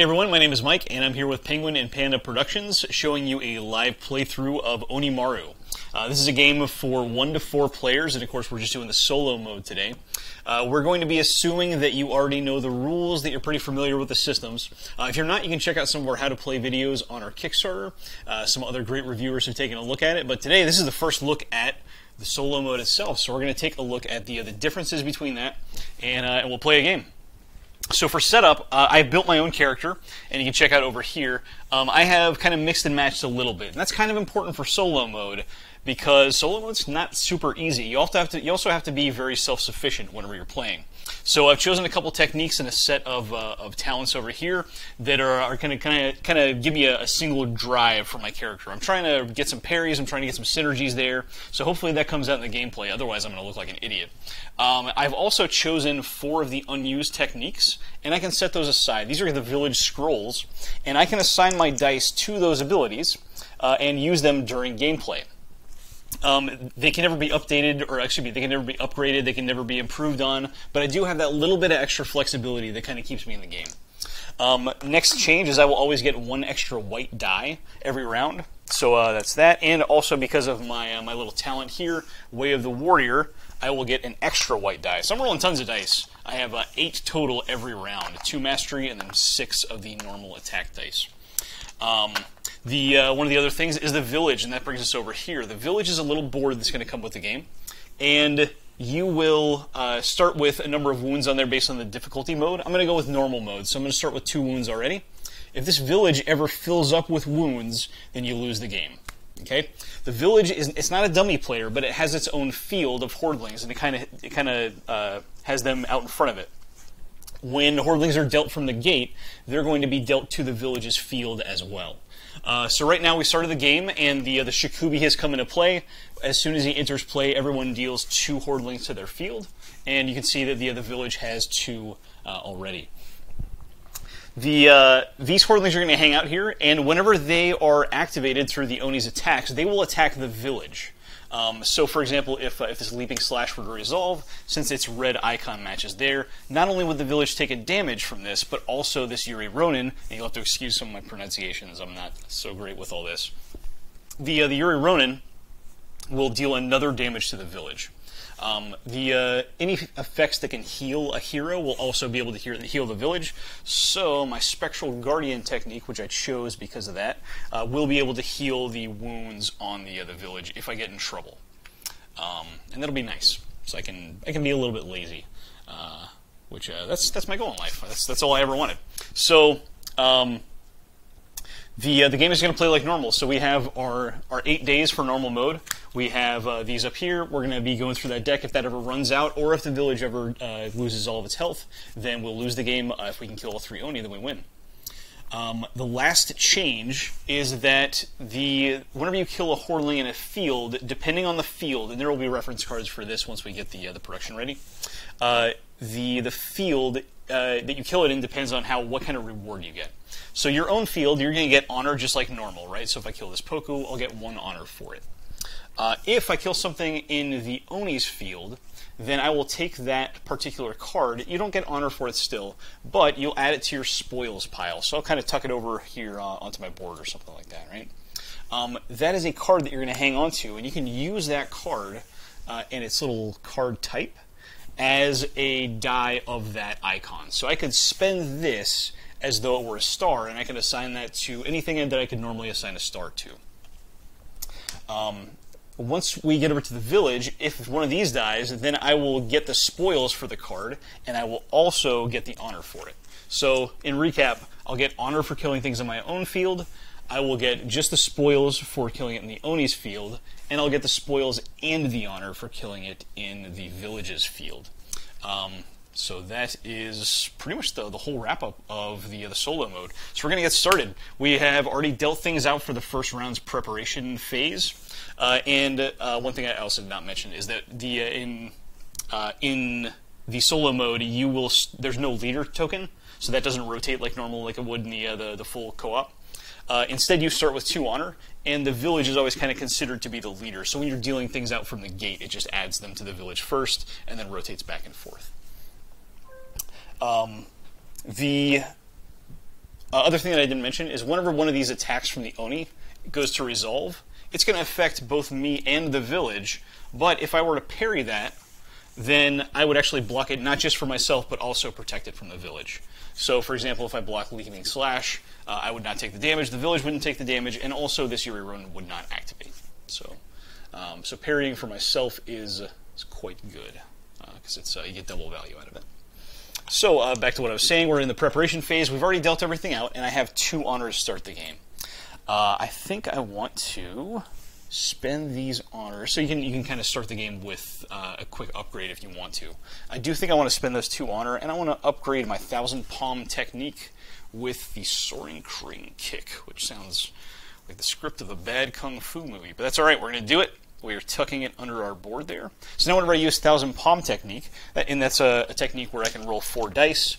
Hey everyone, my name is Mike, and I'm here with Penguin and Panda Productions, showing you a live playthrough of Onimaru. This is a game for 1 to 4 players, and of course we're just doing the solo mode today. We're going to be assuming that you already know the rules, that you're pretty familiar with the systems. If you're not, you can check out some of our how to play videos on our Kickstarter. Some other great reviewers have taken a look at it, but today this is the first look at the solo mode itself, so we're going to take a look at the differences between that, and we'll play a game. So for setup, I've built my own character, and you can check out over here. I have kind of mixed and matched a little bit, and that's kind of important for solo mode, because solo mode's not super easy. You also have to be very self-sufficient whenever you're playing. So I've chosen a couple techniques and a set of talents over here that are going to kind of give me a single drive for my character. I'm trying to get some parries, I'm trying to get some synergies there, so hopefully that comes out in the gameplay, otherwise I'm going to look like an idiot. I've also chosen 4 of the unused techniques, and I can set those aside. These are the village scrolls, and I can assign my dice to those abilities and use them during gameplay. They can never be updated, or excuse me, they can never be upgraded, they can never be improved on, but I do have that little bit of extra flexibility that kind of keeps me in the game. Next change is I will always get 1 extra white die every round, so that's that, and also because of my little talent here, Way of the Warrior, I will get an extra white die. So I'm rolling tons of dice. I have 8 total every round, 2 mastery and then 6 of the normal attack dice. One of the other things is the village, and that brings us over here. The village is a little board that's going to come with the game, and you will start with a number of wounds on there based on the difficulty mode. I'm going to go with normal mode, so I'm going to start with 2 wounds already. If this village ever fills up with wounds, then you lose the game. Okay, the village it's not a dummy player, but it has its own field of hoardlings, and it kind of has them out in front of it. When hoardlings are dealt from the gate, they're going to be dealt to the village's field as well. So right now we started the game, and the Shikubi has come into play. As soon as he enters play, everyone deals 2 hoardlings to their field, and you can see that the village has 2 already. These hoardlings are going to hang out here, and whenever they are activated through the Oni's attacks, they will attack the village. So, for example, if this leaping slash were to resolve, since its red icon matches there, not only would the village take a damage from this, but also this Yuri Ronin, and you'll have to excuse some of my pronunciations, I'm not so great with all this. The Yuri Ronin will deal another damage to the village. Any effects that can heal a hero will also be able to heal the village. So my Spectral Guardian technique, which I chose because of that, will be able to heal the wounds on the village if I get in trouble, and that'll be nice. So I can be a little bit lazy, which that's my goal in life. That's all I ever wanted. So. The game is going to play like normal, so we have our 8 days for normal mode. We have these up here. We're going to be going through that deck. If that ever runs out, or if the village ever loses all of its health, then we'll lose the game. If we can kill all 3 Oni, then we win. The last change is that whenever you kill a hoardling in a field, depending on the field, and there will be reference cards for this once we get the production ready, the field that you kill it in depends on what kind of reward you get. So your own field, you're going to get honor just like normal, right? So if I kill this Poku, I'll get 1 honor for it. If I kill something in the Oni's field, then I will take that particular card. You don't get honor for it still, but you'll add it to your spoils pile. So I'll kind of tuck it over here onto my board or something like that, right? That is a card that you're going to hang on to, and you can use that card and its little card type as a die of that icon. So I could spend this as though it were a star, and I can assign that to anything that I could normally assign a star to. Once we get over to the village, if one of these dies, then I will get the spoils for the card, and I will also get the honor for it. So, in recap, I'll get honor for killing things in my own field, I will get just the spoils for killing it in the Oni's field, and I'll get the spoils and the honor for killing it in the village's field. So that is pretty much the whole wrap-up of the solo mode. So we're going to get started. We have already dealt things out for the first round's preparation phase. And one thing I also did not mention is that in the solo mode, there's no leader token, so that doesn't rotate like normal like it would in the full co-op. Instead, you start with 2 honor, and the village is always kind of considered to be the leader. So when you're dealing things out from the gate, it just adds them to the village first, and then rotates back and forth. The Other thing that I didn't mention is whenever one of these attacks from the Oni goes to resolve, it's going to affect both me and the village, but if I were to parry that, then I would actually block it not just for myself, but also protect it from the village. So, for example, if I block Leaping Slash, I would not take the damage, the village wouldn't take the damage, and also this Yuri Rune would not activate. So, so parrying for myself is quite good, because it's you get double value out of it. So, back to what I was saying, we're in the preparation phase. We've already dealt everything out, and I have 2 honors to start the game. I think I want to spend these honors, so you can kind of start the game with a quick upgrade if you want to. I do think I want to spend those 2 honor, and I want to upgrade my 1,000 Palm technique with the soaring crane kick, which sounds like the script of a bad kung fu movie, but that's alright, we're going to do it. We are tucking it under our board there. So now whenever I use 1,000 Palm technique, and that's a technique where I can roll 4 dice,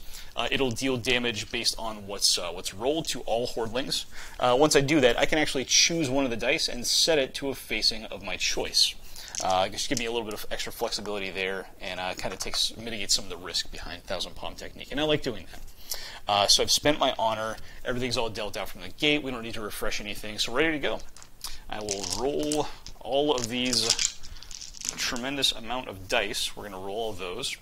it'll deal damage based on what's rolled to all hoardlings. Once I do that, I can actually choose one of the dice and set it to a facing of my choice. Just give me a little bit of extra flexibility there, and kind of mitigates some of the risk behind 1,000 Palm technique, and I like doing that. So I've spent my honor, everything's all dealt out from the gate, we don't need to refresh anything, so ready to go. I will roll all of these tremendous amount of dice. We're going to roll all of those.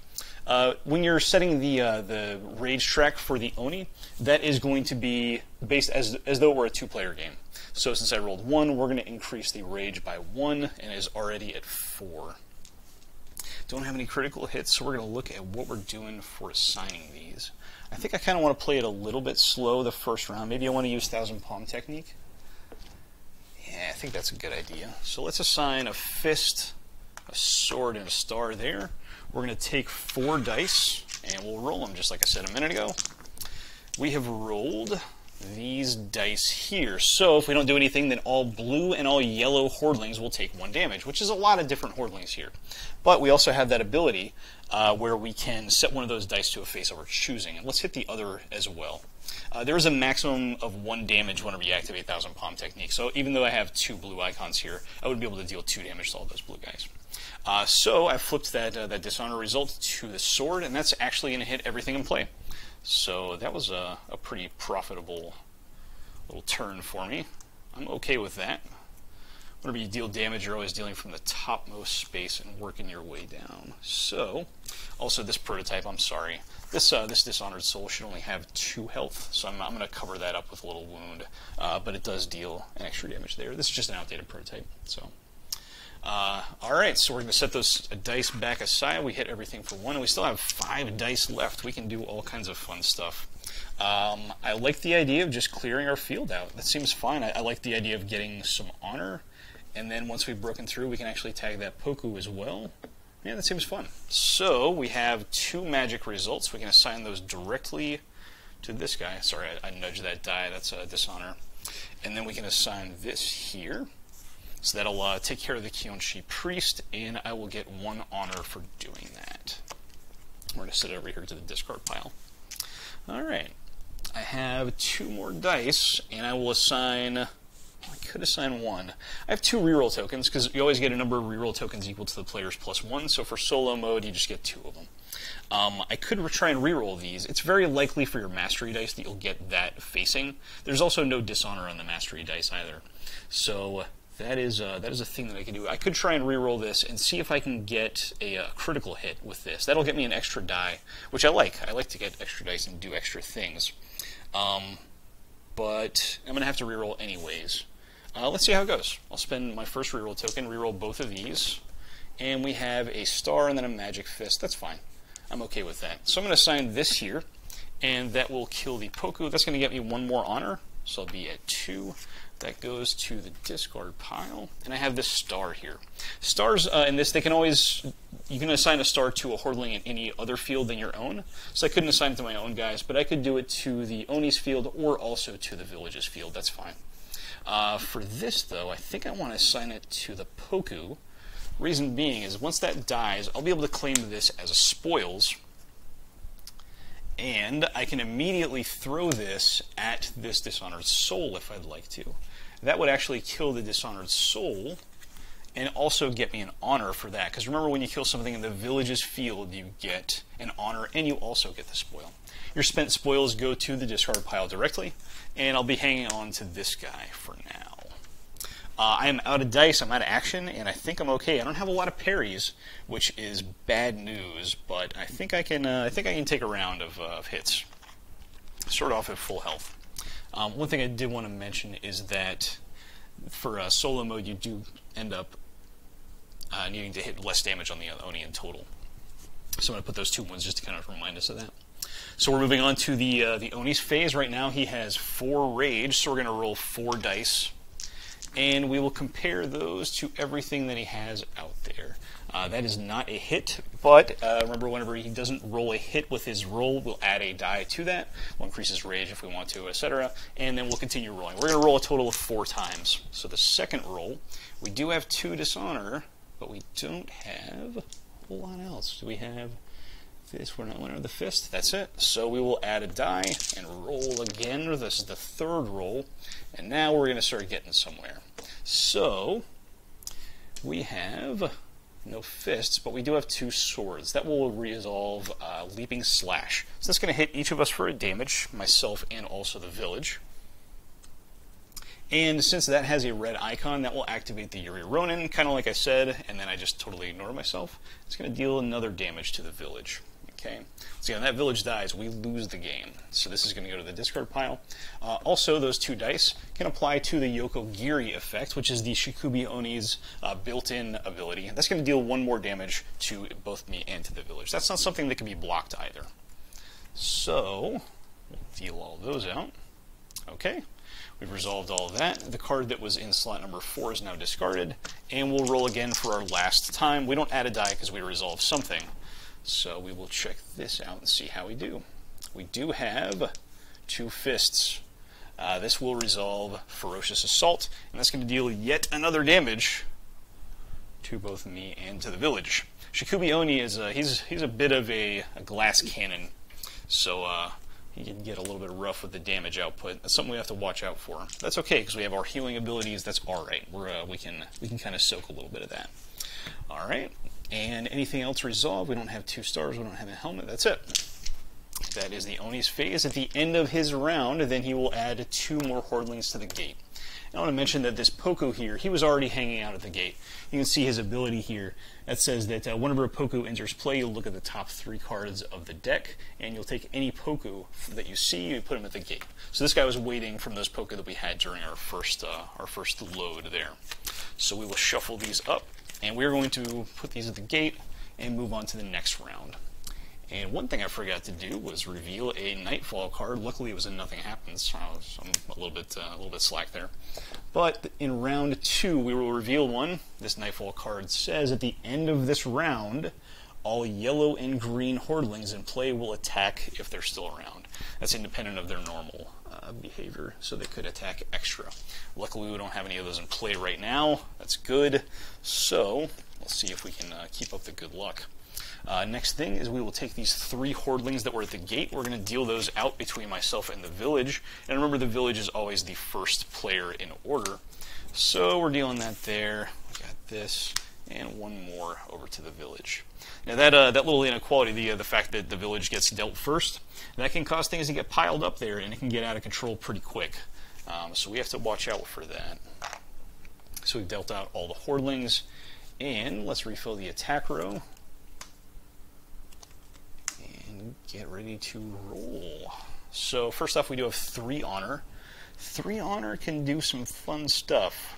When you're setting the rage track for the Oni, that is going to be based as though it were a 2-player game. So since I rolled 1, we're going to increase the rage by 1, and it is already at 4. Don't have any critical hits, so we're going to look at what we're doing for assigning these. I think I kind of want to play it a little bit slow the first round. Maybe I want to use 1,000 Palm technique. Yeah, I think that's a good idea. So let's assign a fist, a sword, and a star there. We're going to take 4 dice, and we'll roll them just like I said a minute ago. We have rolled these dice here. So if we don't do anything, then all blue and all yellow hoardlings will take 1 damage, which is a lot of different hoardlings here. But we also have that ability where we can set one of those dice to a face of our choosing. And let's hit the other as well. There is a maximum of 1 damage whenever you activate 1,000 Palm technique. So even though I have 2 blue icons here, I would be able to deal 2 damage to all those blue guys. So I flipped that dishonor result to the sword, and that's actually going to hit everything in play. So that was a pretty profitable little turn for me. I'm okay with that. Whenever you deal damage, you're always dealing from the topmost space and working your way down. So, also this prototype, I'm sorry, this Dishonored Soul should only have 2 health, so I'm going to cover that up with a little wound, but it does deal an extra damage there. This is just an outdated prototype, so. Alright, so we're going to set those dice back aside. We hit everything for 1, and we still have 5 dice left. We can do all kinds of fun stuff. I like the idea of just clearing our field out. That seems fine. I like the idea of getting some honor, and then once we've broken through, we can actually tag that Poku as well. Yeah, that seems fun. So, we have 2 magic results. We can assign those directly to this guy. Sorry, I nudged that die. That's a dishonor. And then we can assign this here. So that'll take care of the Kyonshi Priest, and I will get 1 honor for doing that. We're going to set it over here to the discard pile. Alright. I have 2 more dice, and I will assign... I could assign 1. I have 2 reroll tokens, because you always get a number of reroll tokens equal to the player's +1, so for solo mode, you just get 2 of them. I could try and reroll these. It's very likely for your mastery dice that you'll get that facing. There's also no dishonor on the mastery dice either. So... That is a thing that I can do. I could try and reroll this and see if I can get a critical hit with this. That'll get me an extra die, which I like. I like to get extra dice and do extra things. But I'm going to have to reroll anyways. Let's see how it goes. I'll spend my first reroll token, reroll both of these, and we have a star and then a magic fist. That's fine. I'm okay with that. So I'm going to assign this here, and that will kill the Poku. That's going to get me 1 more honor, so I'll be at 2. That goes to the discard pile, and I have this star here. Stars in this, they can always, you can assign a star to a hoardling in any other field than your own. So I couldn't assign it to my own guys, but I could do it to the Oni's field or also to the village's field. That's fine. For this, though, I think I want to assign it to the Poku. Reason being is once that dies, I'll be able to claim this as a spoils, and I can immediately throw this at this Dishonored Soul if I'd like to. That would actually kill the Dishonored Soul, and also get me an honor for that. Because remember, when you kill something in the village's field, you get an honor, and you also get the spoil. Your spent spoils go to the discard pile directly, and I'll be hanging on to this guy for now. I am out of dice, I'm out of action, and I think I'm okay. I don't have a lot of parries, which is bad news, but I think I can take a round of hits. Start off at full health. One thing I did want to mention is that for solo mode, you do end up needing to hit less damage on the Oni in total. So I'm going to put those 2 ones just to kind of remind us of that. So we're moving on to the Oni's phase. Right now he has 4 rage, so we're going to roll 4 dice. And we will compare those to everything that he has out there. That is not a hit, but remember, whenever he doesn't roll a hit with his roll, we'll add a die to that. We'll increase his rage if we want to, etc. And then we'll continue rolling. We're going to roll a total of 4 times. So the second roll, we do have 2 dishonor, but we don't have a whole lot else. Do we have this? We're not winner of the fist. That's it. So we will add a die and roll again. This is the 3rd roll, and now we're going to start getting somewhere. So we have no fists, but we do have 2 swords. That will resolve leaping slash. So that's going to hit each of us for a damage, myself and also the village. And since that has a red icon, that will activate the Yuri Ronin, kind of like I said, and then I just totally ignored myself. It's going to deal another damage to the village. Okay, so when that village dies, we lose the game. So this is going to go to the discard pile. Also, those 2 dice can apply to the Yokogiri effect, which is the Shikubi Oni's built-in ability. That's going to deal 1 more damage to both me and to the village. That's not something that can be blocked either. So, we'll deal all those out. Okay, we've resolved all of that. The card that was in slot number 4 is now discarded, and we'll roll again for our last time. We don't add a die because we resolve something. So we will check this out and see how we do. We do have 2 fists. This will resolve Ferocious Assault, and that's going to deal yet another damage to both me and to the village. Shikubi Oni is he's a bit of a glass cannon, so he can get a little bit rough with the damage output. That's something we have to watch out for. That's okay because we have our healing abilities. That's all right. We can kind of soak a little bit of that. All right. And anything else resolved? We don't have 2 stars, we don't have a helmet, that's it. That is the Oni's phase. At the end of his round, then he will add 2 more hoardlings to the gate. And I want to mention that this Poku here, he was already hanging out at the gate. You can see his ability here. That says that whenever a Poku enters play, you'll look at the top 3 cards of the deck, and you'll take any Poku that you see, you put him at the gate. So this guy was waiting from those Poku that we had during our first load there. So we will shuffle these up. And we're going to put these at the gate and move on to the next round. And one thing I forgot to do was reveal a Nightfall card. Luckily, it was a nothing happens, so I'm a little bit slack there. But in round 2, we will reveal one. This Nightfall card says at the end of this round, all yellow and green hoardlings in play will attack if they're still around. That's independent of their normal behavior, so they could attack extra. Luckily, we don't have any of those in play right now. That's good. So, let's see if we can keep up the good luck. Next thing is we will take these 3 hoardlings that were at the gate. We're going to deal those out between myself and the village. And remember, the village is always the first player in order. So we're dealing that there. We got this, and 1 more over to the village. Now that little inequality, the fact that the village gets dealt first, that can cause things to get piled up there, and it can get out of control pretty quick. So we have to watch out for that. So we've dealt out all the hoardlings, and let's refill the attack row. And get ready to roll. So first off, we do have 3 honor. 3 honor can do some fun stuff.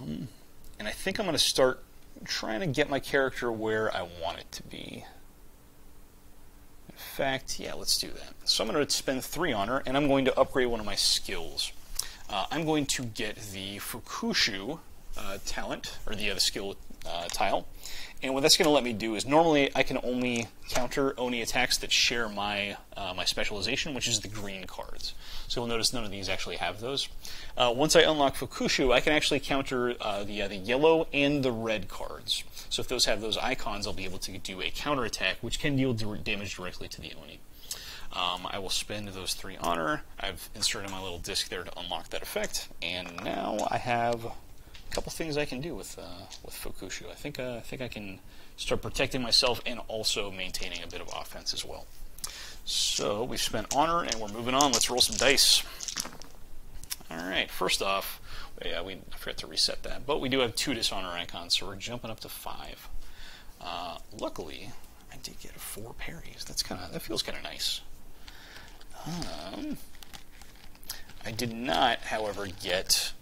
And I think I'm going to start trying to get my character where I want it to be. In fact, yeah, let's do that. So I'm going to spend 3 honor, and I'm going to upgrade one of my skills. I'm going to get the Fukushu talent, or the skill tile. And what that's going to let me do is, normally I can only counter Oni attacks that share my my specialization, which is the green cards. So you'll notice none of these actually have those. Once I unlock Fukushu, I can actually counter the yellow and the red cards. So if those have those icons, I'll be able to do a counter attack, which can deal damage directly to the Oni. I will spend those 3 honor. I've inserted my little disc there to unlock that effect, and now I have a couple things I can do with Fukushu. I think I can start protecting myself and also maintaining a bit of offense as well. So we've spent honor and we're moving on. Let's roll some dice. Alright, first off, yeah, I forgot to reset that, but we do have 2 dishonor icons, so we're jumping up to 5. Luckily, I did get 4 parries. That feels kind of nice. I did not, however, get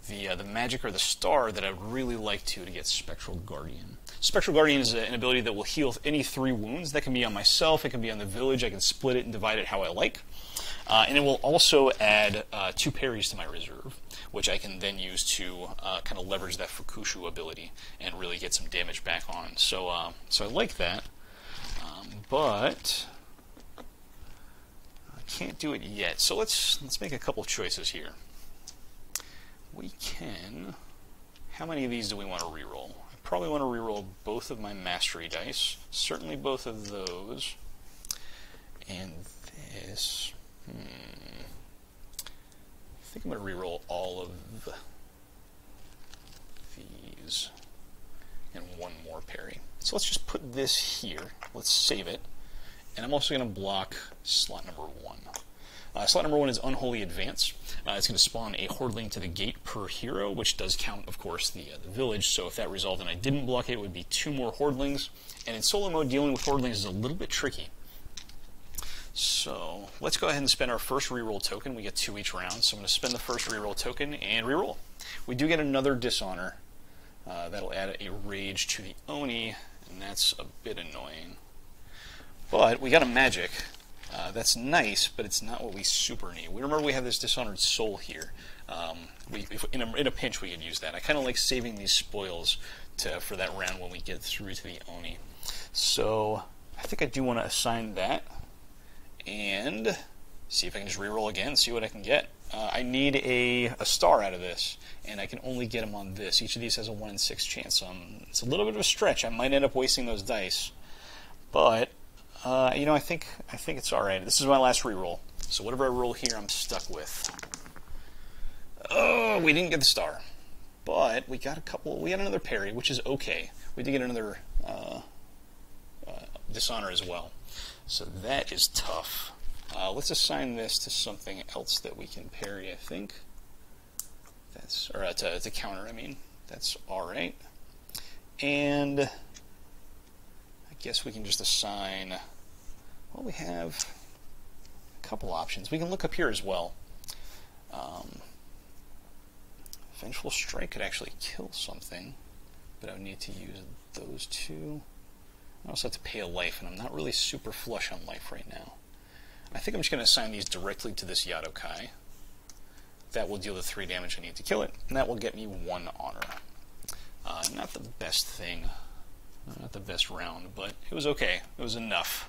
the magic or the star that I'd really like to get Spectral Guardian. Spectral Guardian is an ability that will heal any 3 wounds. That can be on myself, it can be on the village, I can split it and divide it how I like. And it will also add 2 parries to my reserve, which I can then use to kind of leverage that Fukushu ability and really get some damage back on. So I like that, but I can't do it yet. So let's make a couple of choices here. We can. How many of these do we want to reroll? I probably want to reroll both of my mastery dice. Certainly both of those. And this. I think I'm going to reroll all of these and 1 more parry. So let's just put this here. Let's save it. And I'm also going to block slot number 1. Slot number 1 is Unholy Advance. It's going to spawn a hoarding to the gate per hero, which does count, of course, the village. So if that resolved and I didn't block it, it would be 2 more hoardlings. And in solo mode, dealing with hoardlings is a little bit tricky. So let's go ahead and spend our first reroll token. We get 2 each round, so I'm going to spend the first reroll token and reroll. We do get another dishonor. That'll add a rage to the Oni, and that's a bit annoying. But we got a magic. That's nice, but it's not what we super need. We remember we have this dishonored soul here. In a pinch, we could use that. I kind of like saving these spoils for that round when we get through to the Oni. So I think I do want to assign that and see if I can just reroll again, see what I can get. I need a star out of this, and I can only get them on this. Each of these has a 1 in 6 chance. It's a little bit of a stretch. I might end up wasting those dice, but you know, I think it's all right. This is my last reroll, so whatever I roll here, I'm stuck with. Oh, we didn't get the star, but we got a couple. We got another parry, which is okay. We did get another dishonor as well, so that is tough. Let's assign this to something else that we can parry. I think that's to counter. I mean, that's all right. And I guess we can just assign. Well, we have a couple options. We can look up here as well. Vengeful Strike could actually kill something, but I would need to use those 2. I also have to pay a life, and I'm not really super flush on life right now. I think I'm just going to assign these directly to this Yadokai. That will deal the 3 damage I need to kill it, and that will get me 1 honor. Not the best thing, not the best round, but it was okay. It was enough.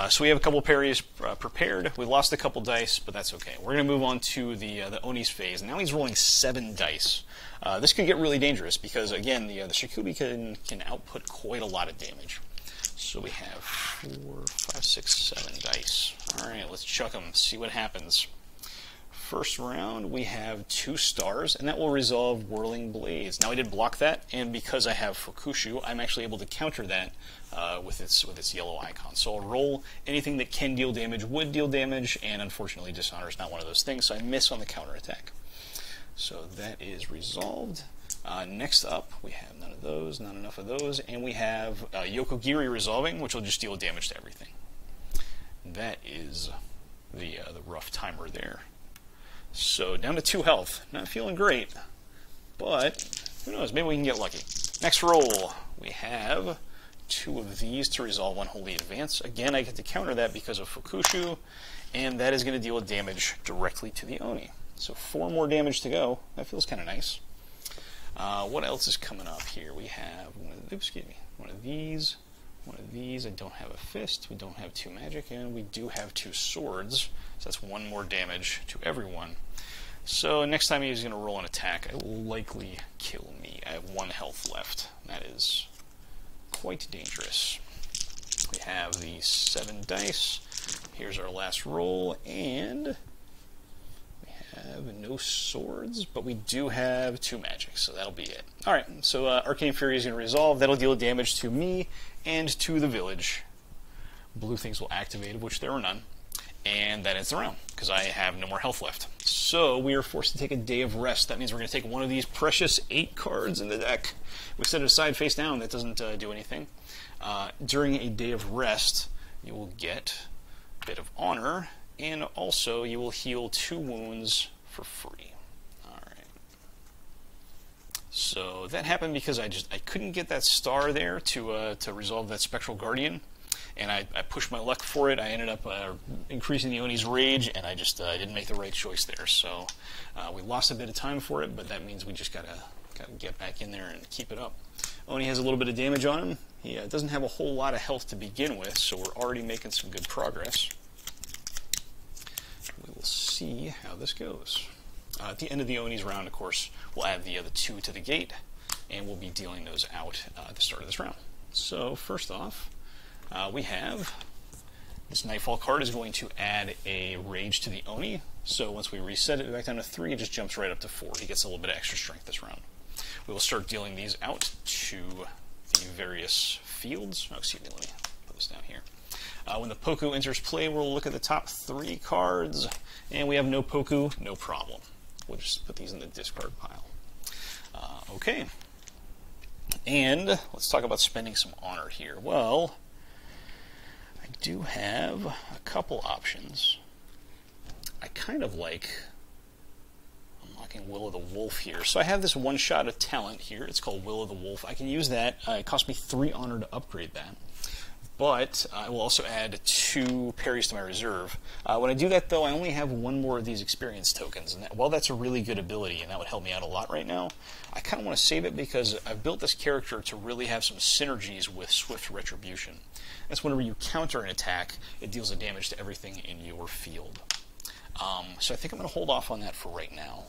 So we have a couple parries prepared. We lost a couple dice, but that's okay. We're going to move on to the Oni's phase. Now he's rolling 7 dice. This could get really dangerous because, again, the Shikubi can output quite a lot of damage. So we have 4, 5, 6, 7 dice. All right, let's chuck them, see what happens. First round, we have 2 stars, and that will resolve Whirling Blaze. Now I did block that, and because I have Fukushu, I'm actually able to counter that with its yellow icon. So I'll roll anything that can deal damage, would deal damage, and unfortunately Dishonor is not one of those things, so I miss on the counterattack. So that is resolved. Next up, we have none of those, not enough of those, and we have Yokogiri resolving, which will just deal damage to everything. That is the rough timer there. So down to 2 health. Not feeling great, but who knows? Maybe we can get lucky. Next roll, we have 2 of these to resolve Unholy Advance. Again, I get to counter that because of Fukushu, and that is going to deal damage directly to the Oni. So 4 more damage to go. That feels kind of nice. What else is coming up here? We have one of these. I don't have a fist. We don't have 2 magic, and we do have 2 swords. So that's 1 more damage to everyone. So next time he's going to roll an attack, it will likely kill me. I have 1 health left. That is quite dangerous. We have the 7 dice. Here's our last roll, and we have no swords, but we do have 2 magics, so that'll be it. Alright, so Arcane Fury is going to resolve. That'll deal damage to me and to the village. Blue things will activate, of which there are none. And that ends the round, because I have no more health left. So we are forced to take a day of rest. That means we're going to take one of these precious 8 cards in the deck. We set it aside face down. That doesn't do anything. During a day of rest, you will get a bit of honor, and also you will heal 2 wounds for free. Alright. So that happened because I couldn't get that star there to resolve that Spectral Guardian. And I pushed my luck for it. I ended up increasing the Oni's rage, and I didn't make the right choice there. So we lost a bit of time for it, but that means we just gotta get back in there and keep it up. Oni has a little bit of damage on him. He doesn't have a whole lot of health to begin with, so we're already making some good progress. We will see how this goes. At the end of the Oni's round, of course, we'll add the other 2 to the gate, and we'll be dealing those out at the start of this round. So first off, we have this Nightfall card is going to add a rage to the Oni. So once we reset it back down to 3, it just jumps right up to 4. He gets a little bit of extra strength this round. We will start dealing these out to the various fields. Oh, excuse me, let me put this down here. When the Poku enters play, we'll look at the top 3 cards, and we have no Poku, no problem. We'll just put these in the discard pile. Okay. And let's talk about spending some honor here. Well, I do have a couple options. I kind of like unlocking Will of the Wolf here. So I have this one shot of talent here. It's called Will of the Wolf. I can use that. It cost me 3 honor to upgrade that. But I will also add 2 parries to my reserve. When I do that, though, I only have 1 more of these experience tokens. And while that's a really good ability, and that would help me out a lot right now, I kind of want to save it because I've built this character to really have some synergies with Swift Retribution. That's whenever you counter an attack, it deals a damage to everything in your field. So I think I'm going to hold off on that for right now.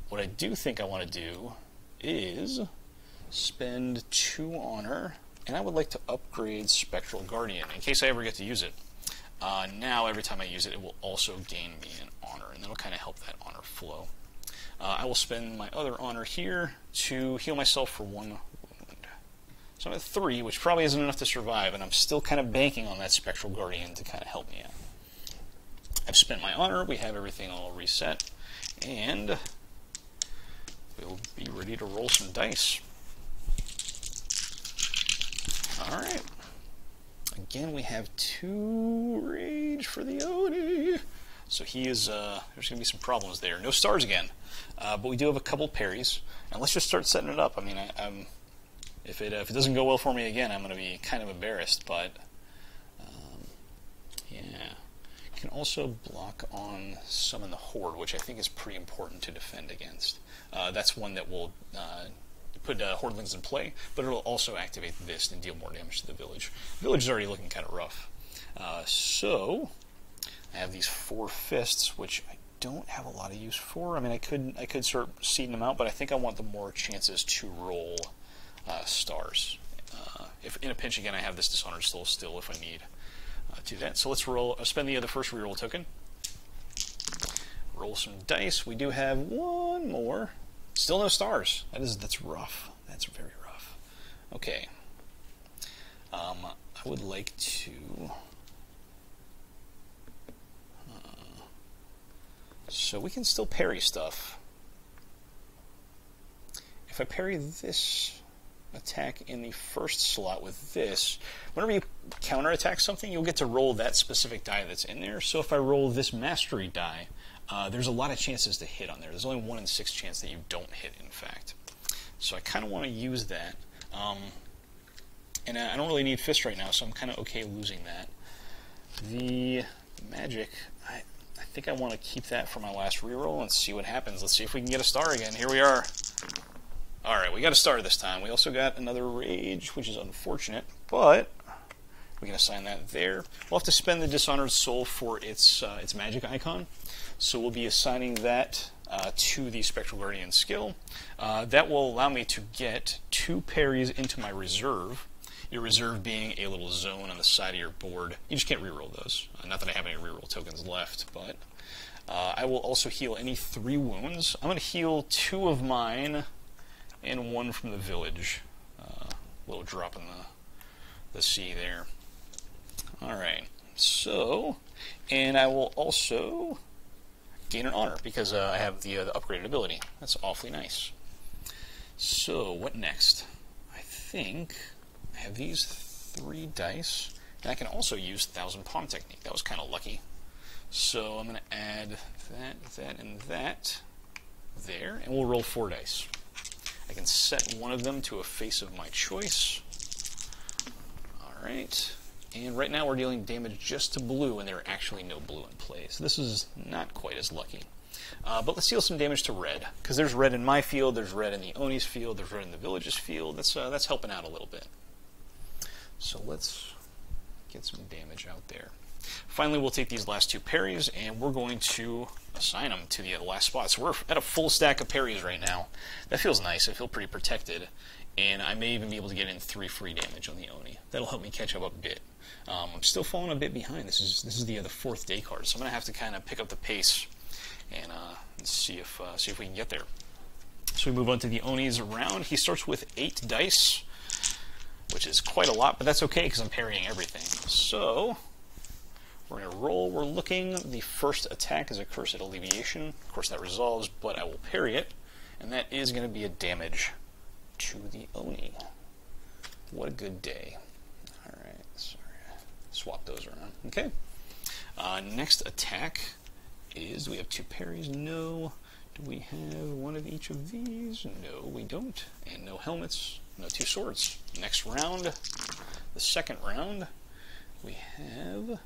What I do think I want to do is spend 2 honor, and I would like to upgrade Spectral Guardian in case I ever get to use it. Now, every time I use it, it will also gain me an honor, and that'll kind of help that honor flow. I will spend my other honor here to heal myself for 1 wound. So I'm at 3, which probably isn't enough to survive, and I'm still kind of banking on that Spectral Guardian to kind of help me out. I've spent my honor, we have everything all reset, and we'll be ready to roll some dice. Alright. Again, we have 2 rage for the Oni. So he is, there's going to be some problems there. No stars again, but we do have a couple parries. And let's just start setting it up. I mean, if it doesn't go well for me again, I'm going to be kind of embarrassed, but yeah. You can also block on Summon the Horde, which I think is pretty important to defend against. That's one that will put hoardings in play, but it'll also activate this and deal more damage to the village. The village is already looking kind of rough. So I have these 4 fists, which I don't have a lot of use for. I mean, I could start seeding them out, but I think I want the more chances to roll stars. If in a pinch again, I have this Dishonored Soul still if I need to do that. So let's roll. Spend the first reroll token. Roll some dice. We do have 1 more. Still no stars. That's rough. That's very rough. Okay. I would like to. So we can still parry stuff. If I parry this attack in the first slot with this, whenever you counterattack something, you'll get to roll that specific die that's in there. So if I roll this mastery die, there's a lot of chances to hit on there. There's only 1 in 6 chance that you don't hit, in fact. So I kind of want to use that. And I don't really need fist right now, so I'm kind of okay losing that. The magic, I think I want to keep that for my last reroll and see what happens. Let's see if we can get a star again. Here we are. Alright, we got a star this time. We also got another rage, which is unfortunate, but we can assign that there. We'll have to spend the Dishonored Soul for its magic icon. So we'll be assigning that to the Spectral Guardian skill. That will allow me to get 2 parries into my reserve. Your reserve being a little zone on the side of your board. You just can't reroll those. Not that I have any reroll tokens left, but I will also heal any 3 wounds. I'm going to heal 2 of mine and 1 from the village. Little drop in the sea there. Alright, so, and I will also gain an honor because I have the upgraded ability. That's awfully nice. So, what next? I think I have these 3 dice, and I can also use 1,000 Palm Technique. That was kind of lucky. So I'm going to add that, and that there, and we'll roll 4 dice. I can set one of them to a face of my choice. Alright, and right now we're dealing damage just to blue, and there are actually no blue in play, so this is not quite as lucky. But let's deal some damage to red, because there's red in my field, there's red in the Oni's field, there's red in the village's field. That's helping out a little bit. So let's get some damage out there. Finally, we'll take these last 2 parries, and we're going to assign them to the last spot. So we're at a full stack of parries right now. That feels nice. I feel pretty protected, and I may even be able to get in 3 free damage on the Oni. That'll help me catch up a bit. I'm still falling a bit behind. This is the 4th day card, so I'm going to have to kind of pick up the pace and see if we can get there. So we move on to the Oni's round. He starts with 8 dice, which is quite a lot, but that's okay because I'm parrying everything. So we're going to roll. We're looking. The first attack is a Cursed Alleviation. Of course, that resolves, but I will parry it, and that is going to be a damage to the Oni. What a good day. All right, sorry, swap those around. Okay. Next attack is, do we have 2 parries? No. Do we have one of each of these? No, we don't. And no helmets, no 2 swords. Next round, the second round, we have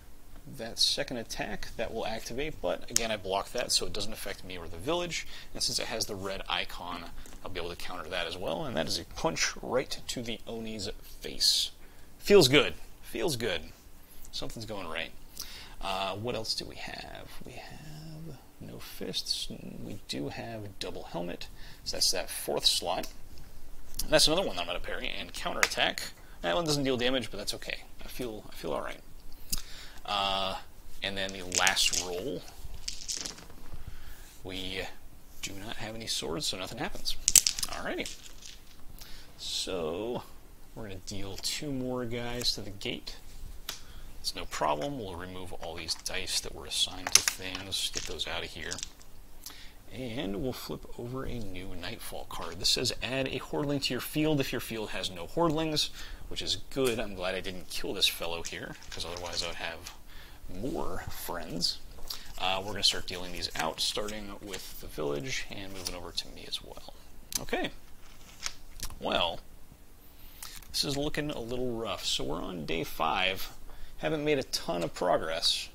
that second attack that will activate, but again I block that so it doesn't affect me or the village, and since it has the red icon I'll be able to counter that as well, and that is a punch right to the Oni's face. Feels good. Feels good. Something's going right. What else do we have? We have no fists. We do have double helmet, so that's that 4th slot. And that's another one that I'm going to parry and counterattack. That one doesn't deal damage, but that's okay. I feel all right. And then the last roll, we do not have any swords, so nothing happens. Alrighty. So we're going to deal 2 more guys to the gate. It's no problem. We'll remove all these dice that were assigned to things, get those out of here. And we'll flip over a new Nightfall card. This says add a hoardling to your field if your field has no hoardlings, which is good. I'm glad I didn't kill this fellow here, because otherwise I would have more friends. We're going to start dealing these out, starting with the village and moving over to me as well. Okay. Well, this is looking a little rough. So we're on day 5. Haven't made a ton of progress,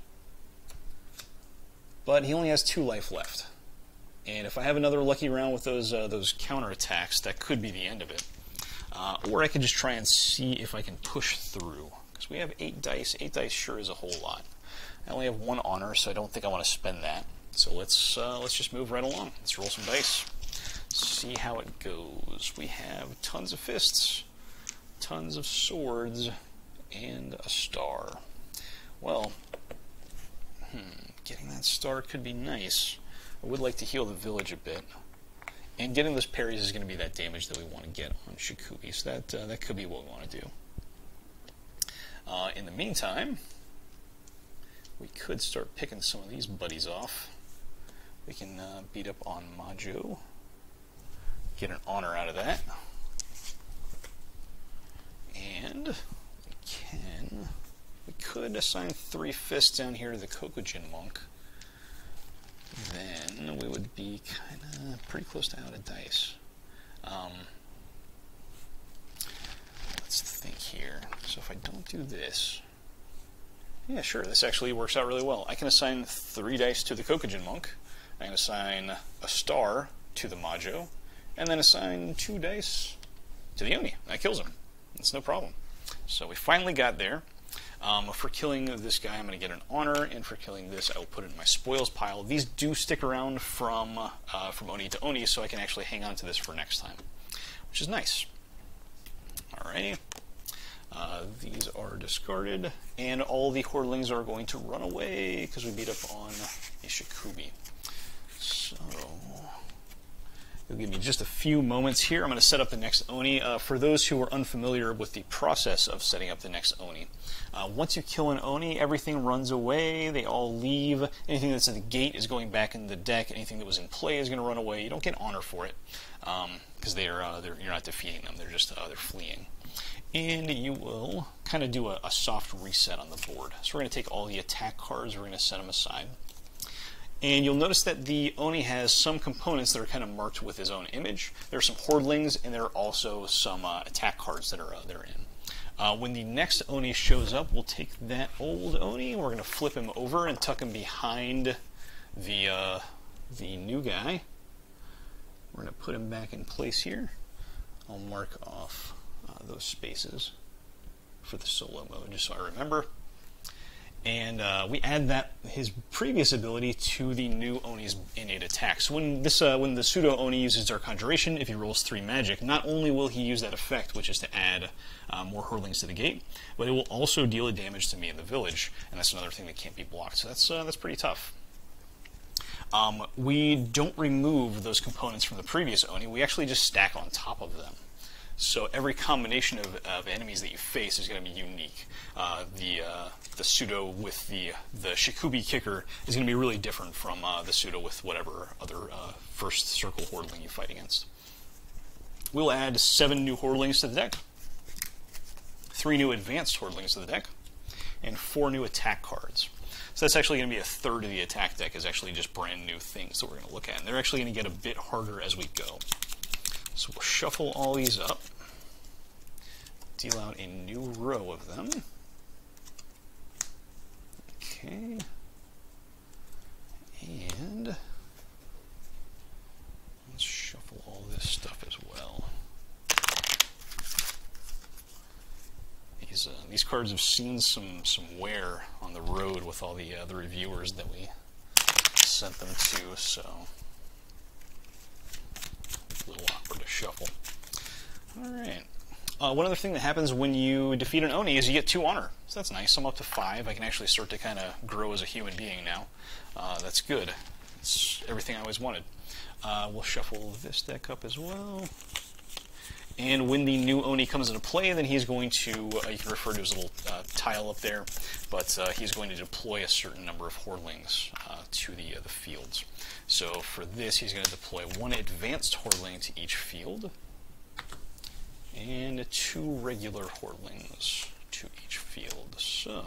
but he only has 2 life left. And if I have another lucky round with those counterattacks, that could be the end of it. Or I could just try and see if I can push through, because we have 8 dice. 8 dice sure is a whole lot. I only have 1 honor, so I don't think I want to spend that. So let's just move right along. Let's roll some dice. See how it goes. We have tons of fists, tons of swords, and a star. Well, getting that star could be nice. I would like to heal the village a bit. And getting those parries is going to be that damage that we want to get on Shikubi, so that could be what we want to do. In the meantime, we could start picking some of these buddies off. We can beat up on Majo, get an honor out of that. And we could assign 3 fists down here to the Kokujin monk. Then we would be kind of pretty close to out of dice. Let's think here. So if I don't do this, yeah, sure, this actually works out really well. I can assign 3 dice to the Kokujin monk. I can assign a star to the Majo, and then assign 2 dice to the Oni. That kills him. It's no problem. So we finally got there. For killing this guy, I'm going to get an honor, and for killing this, I will put it in my spoils pile. These do stick around from Oni to Oni, so I can actually hang on to this for next time, which is nice. Alrighty. These are discarded, and all the hoardlings are going to run away because we beat up on a Shikubi. So, you'll give me just a few moments here. I'm going to set up the next Oni. For those who are unfamiliar with the process of setting up the next Oni, once you kill an Oni, everything runs away. They all leave. Anything that's at the gate is going back in the deck. Anything that was in play is going to run away. You don't get honor for it because you're not defeating them. They're just they're fleeing. And you will kind of do a soft reset on the board. So we're going to take all the attack cards. We're going to set them aside. And you'll notice that the Oni has some components that are kind of marked with his own image. There are some hoardlings, and there are also some attack cards that are in. When the next Oni shows up, we'll take that old Oni, we're going to flip him over and tuck him behind the new guy. We're going to put him back in place here. I'll mark off those spaces for the solo mode, just so I remember. And we add his previous ability to the new Oni's innate attack. So when the pseudo Oni uses Dark Conjuration, if he rolls 3 magic, not only will he use that effect, which is to add more hoardlings to the gate, but it will also deal a damage to me in the village, and that's another thing that can't be blocked. So that's pretty tough. We don't remove those components from the previous Oni. We actually just stack on top of them. So every combination of enemies that you face is going to be unique. The pseudo with the Shikubi kicker is going to be really different from the pseudo with whatever other first circle hoardling you fight against. We'll add 7 new hoardlings to the deck, 3 new advanced hoardlings to the deck, and 4 new attack cards. So that's actually going to be a third of the attack deck is actually just brand new things that we're going to look at. And they're actually going to get a bit harder as we go. So we'll shuffle all these up, deal out a new row of them. Okay. And let's shuffle all this stuff as well. These cards have seen some wear on the road with all the reviewers that we sent them to, so a little awkward to shuffle. Alright. One other thing that happens when you defeat an Oni is you get 2 honor. So that's nice. I'm up to 5. I can actually start to kind of grow as a human being now. That's good. It's everything I always wanted. We'll shuffle this deck up as well. And when the new Oni comes into play, then he's going to, you can refer to his little tile up there, but he's going to deploy a certain number of hoardlings to the fields. So for this, he's going to deploy 1 advanced hoardling to each field, and 2 regular hoardlings to each field. So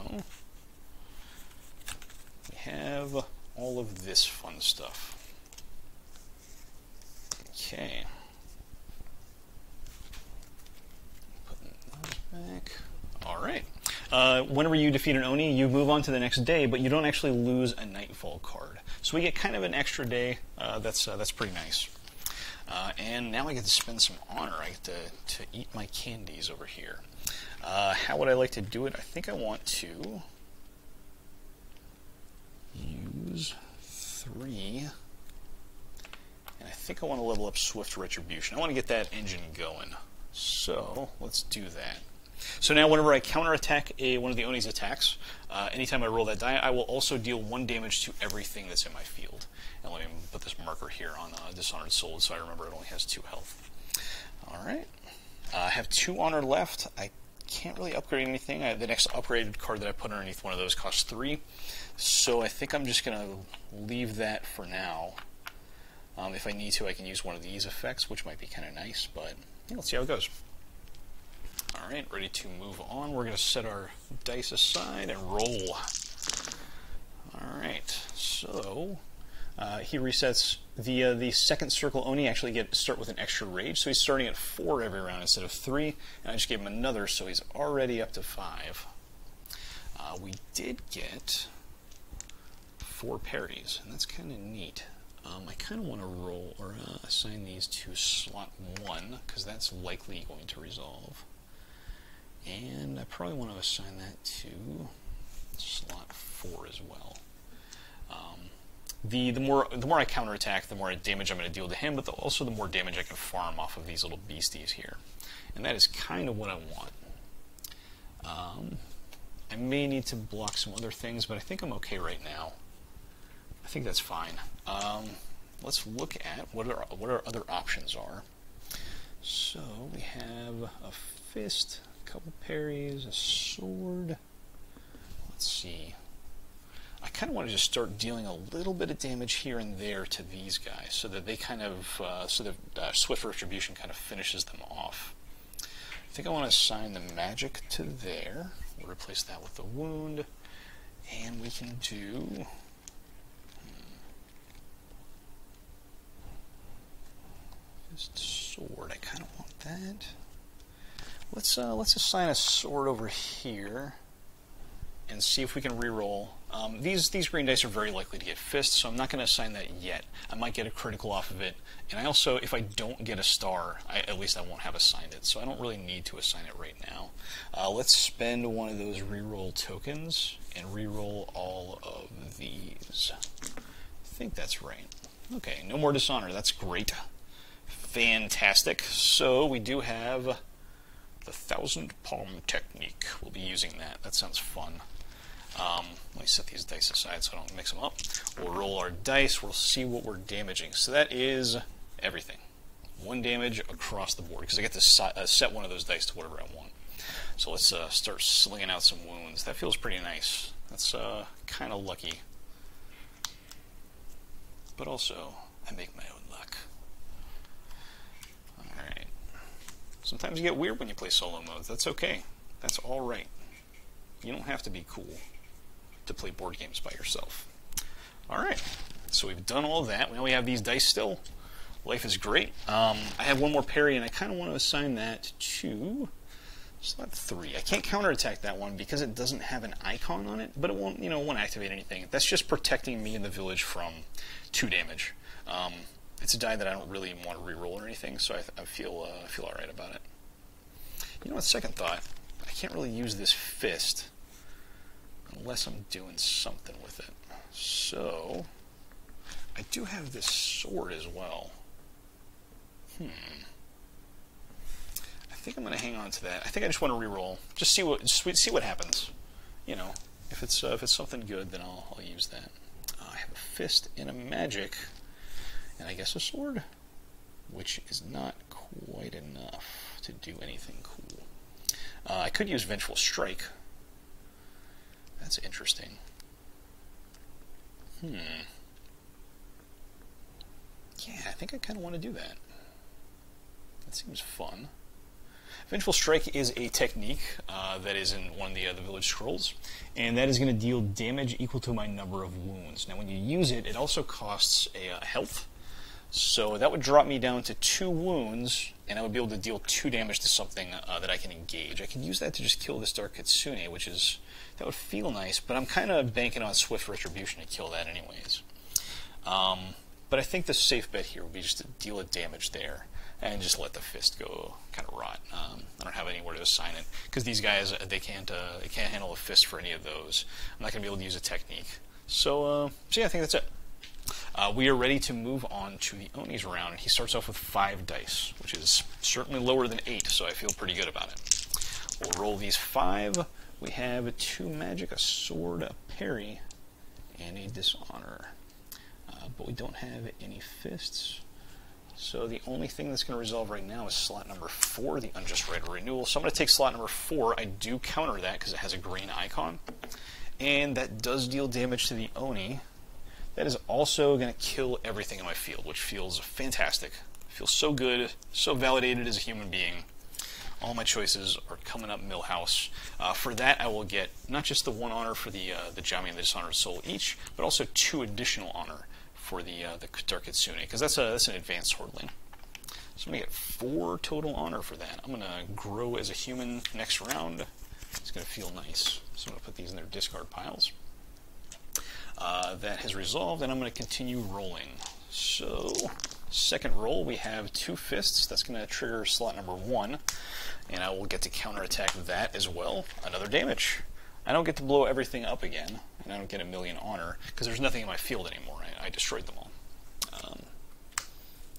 we have all of this fun stuff. Okay. Putting those back. Alright. Whenever you defeat an Oni, you move on to the next day, but you don't actually lose a nightfall card. So we get kind of an extra day. That's pretty nice. And now I get to spend some honor. I get to eat my candies over here. How would I like to do it? I think I want to use 3. And I think I want to level up Swift Retribution. I want to get that engine going. So let's do that. So now whenever I counterattack one of the Oni's attacks, anytime I roll that die, I will also deal 1 damage to everything that's in my field. And let me put this marker here on Dishonored Soul so I remember it only has 2 health. Alright. I have 2 honor left. I can't really upgrade anything. The next upgraded card that I put underneath one of those costs 3. So I think I'm just going to leave that for now. If I need to, I can use one of these effects, which might be kind of nice, but yeah, let's see how it goes. Alright, ready to move on. We're going to set our dice aside and roll. Alright, so he resets. The second circle Oni actually start with an extra rage, so he's starting at 4 every round instead of 3, and I just gave him another, so he's already up to 5. We did get 4 parries, and that's kind of neat. I kind of want to roll or assign these to slot 1, because that's likely going to resolve. And I probably want to assign that to slot 4 as well. The more I counterattack, the more damage I'm going to deal to him, but also the more damage I can farm off of these little beasties here. And that is kind of what I want. I may need to block some other things, but I think I'm okay right now. I think that's fine. Let's look at what our other options are. So we have a fist, a couple parries, a sword. Let's see. I kind of want to just start dealing a little bit of damage here and there to these guys, so that they kind of, Swift Retribution kind of finishes them off. I think I want to assign the magic to there. We'll replace that with the wound, and we can do. Just sword. I kind of want that. Let's assign a sword over here, and see if we can reroll. These green dice are very likely to get fists, so I'm not going to assign that yet. I might get a critical off of it, and I also, if I don't get a star, at least I won't have assigned it, so I don't really need to assign it right now. Let's spend one of those reroll tokens and reroll all of these. I think that's right. Okay, no more dishonor. That's great. Fantastic. So we do have the 1,000 palm technique. We'll be using that. That sounds fun. Let me set these dice aside so I don't mix them up. We'll roll our dice. We'll see what we're damaging. So that is everything. 1 damage across the board, because I get to set one of those dice to whatever I want. So let's start slinging out some wounds. That feels pretty nice. That's kind of lucky. But also, I make my own luck. Alright. Sometimes you get weird when you play solo modes. That's okay. That's alright. You don't have to be cool to play board games by yourself. Alright, so we've done all that. Now we have these dice still. Life is great. I have one more parry, and I kind of want to assign that to slot 3. I can't counterattack that one because it doesn't have an icon on it, but it won't, won't activate anything. That's just protecting me and the village from 2 damage. It's a die that I don't really want to reroll or anything, so I feel alright about it. You know what, second thought, I can't really use this fist unless I'm doing something with it. So, I do have this sword as well. I think I'm going to hang on to that. I think I just want to reroll. Just see what happens. If it's something good, then I'll use that. I have a fist and a magic, and I guess a sword, which is not quite enough to do anything cool. I could use Vengeful Strike. That's interesting. Yeah, I think I kind of want to do that. That seems fun. Vengeful Strike is a technique that is in one of the Village Scrolls, and that is going to deal damage equal to my number of wounds. Now, when you use it, it also costs a health, so that would drop me down to 2 wounds, and I would be able to deal 2 damage to something that I can engage. I could use that to just kill this Dark Kitsune, that would feel nice, but I'm kind of banking on Swift Retribution to kill that anyways. But I think the safe bet here would be just to deal a damage there, and just let the fist go kind of rot. I don't have anywhere to assign it, because these guys, they can't handle a fist for any of those. I'm not going to be able to use a technique. So yeah, I think that's it. We are ready to move on to the Oni's round. He starts off with 5 dice, which is certainly lower than 8, so I feel pretty good about it. We'll roll these 5. We have 2 magic, a sword, a parry, and a dishonor. But we don't have any fists. So the only thing that's going to resolve right now is slot number 4, the Unjust Right of Renewal. So I'm going to take slot number 4. I do counter that because it has a green icon. And that does deal damage to the Oni. That is also going to kill everything in my field, which feels fantastic. Feels so good, so validated as a human being. All my choices are coming up Millhouse. For that, I will get not just the 1 honor for the Jami and the Dishonored Soul each, but also 2 additional honor for the Dark Kitsune, because that's an advanced hoardling. So I'm going to get 4 total honor for that. I'm going to grow as a human next round. It's going to feel nice. So I'm going to put these in their discard piles. That has resolved, and I'm going to continue rolling. So, second roll, we have 2 fists. That's going to trigger slot number 1, and I will get to counterattack that as well. Another damage. I don't get to blow everything up again, and I don't get a million honor, because there's nothing in my field anymore. I destroyed them all.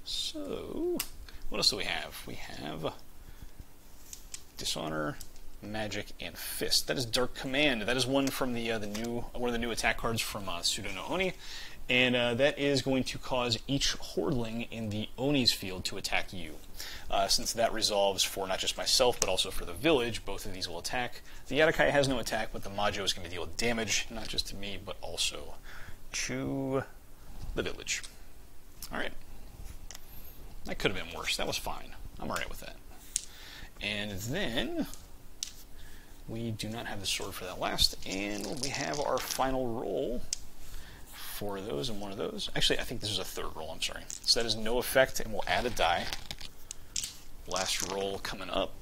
So, what else do we have? We have dishonor, magic, and fist. That is Dark Command. That is one from one of the new attack cards from Pseudo no Oni, and that is going to cause each hoardling in the Oni's field to attack you. Since that resolves for not just myself, but also for the village, both of these will attack. The Yadokai has no attack, but the Majo is going to deal damage, not just to me, but also to the village. Alright. That could have been worse. That was fine. I'm alright with that. And then we do not have the sword for that last, and we have our final roll for those and one of those. Actually, I think this is a third roll, I'm sorry. So that is no effect, and we'll add a die. Last roll coming up.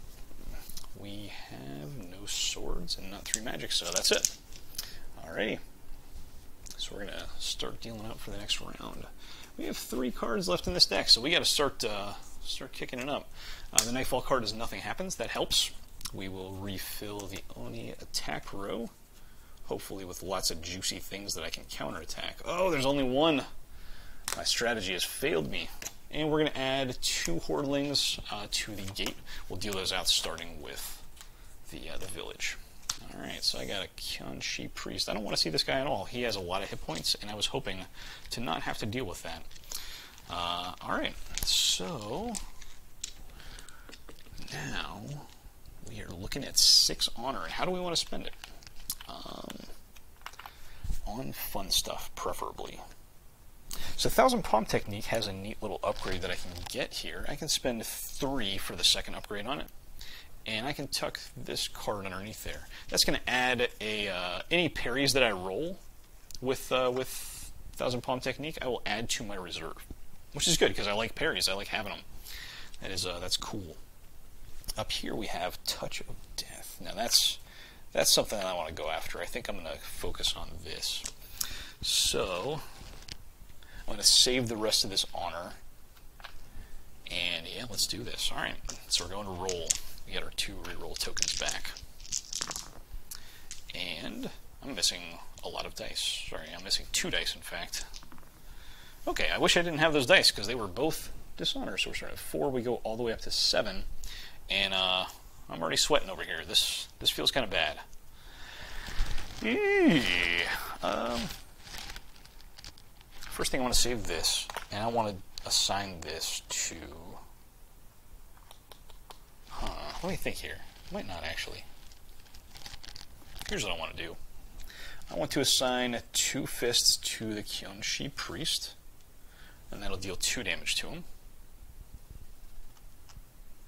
We have no swords and not 3 magic, so that's it. Alrighty. So we're going to start dealing out for the next round. We have 3 cards left in this deck, so we got to start kicking it up. The Nightfall card is Nothing Happens. That helps. We will refill the Oni attack row, hopefully with lots of juicy things that I can counterattack. Oh, there's only one. My strategy has failed me. And we're going to add 2 hoardlings to the gate. We'll deal those out starting with the village. Alright, so I got a Kyonshi Priest. I don't want to see this guy at all. He has a lot of hit points, and I was hoping to not have to deal with that. Alright, so now we are looking at 6 honor. And how do we want to spend it? On fun stuff, preferably. So 1000 Palm Technique has a neat little upgrade that I can get here. I can spend 3 for the second upgrade on it. And I can tuck this card underneath there. That's going to add any parries that I roll with 1000 Palm Technique, I will add to my reserve. Which is good, because I like parries. I like having them. That's cool. Up here we have Touch of Death. Now that's something that I want to go after. I think I'm going to focus on this. So I'm going to save the rest of this honor. And yeah, let's do this. Alright, so we're going to roll. We got our 2 reroll tokens back. And I'm missing a lot of dice. Sorry, I'm missing 2 dice, in fact. Okay, I wish I didn't have those dice, because they were both dishonor. So we're starting at 4, we go all the way up to 7. And I'm already sweating over here. This feels kind of bad. First thing, I want to save this, and I want to assign this to... Let me think here. Might not, actually. Here's what I want to do. I want to assign 2 fists to the Kyonshi Priest, and that'll deal 2 damage to him.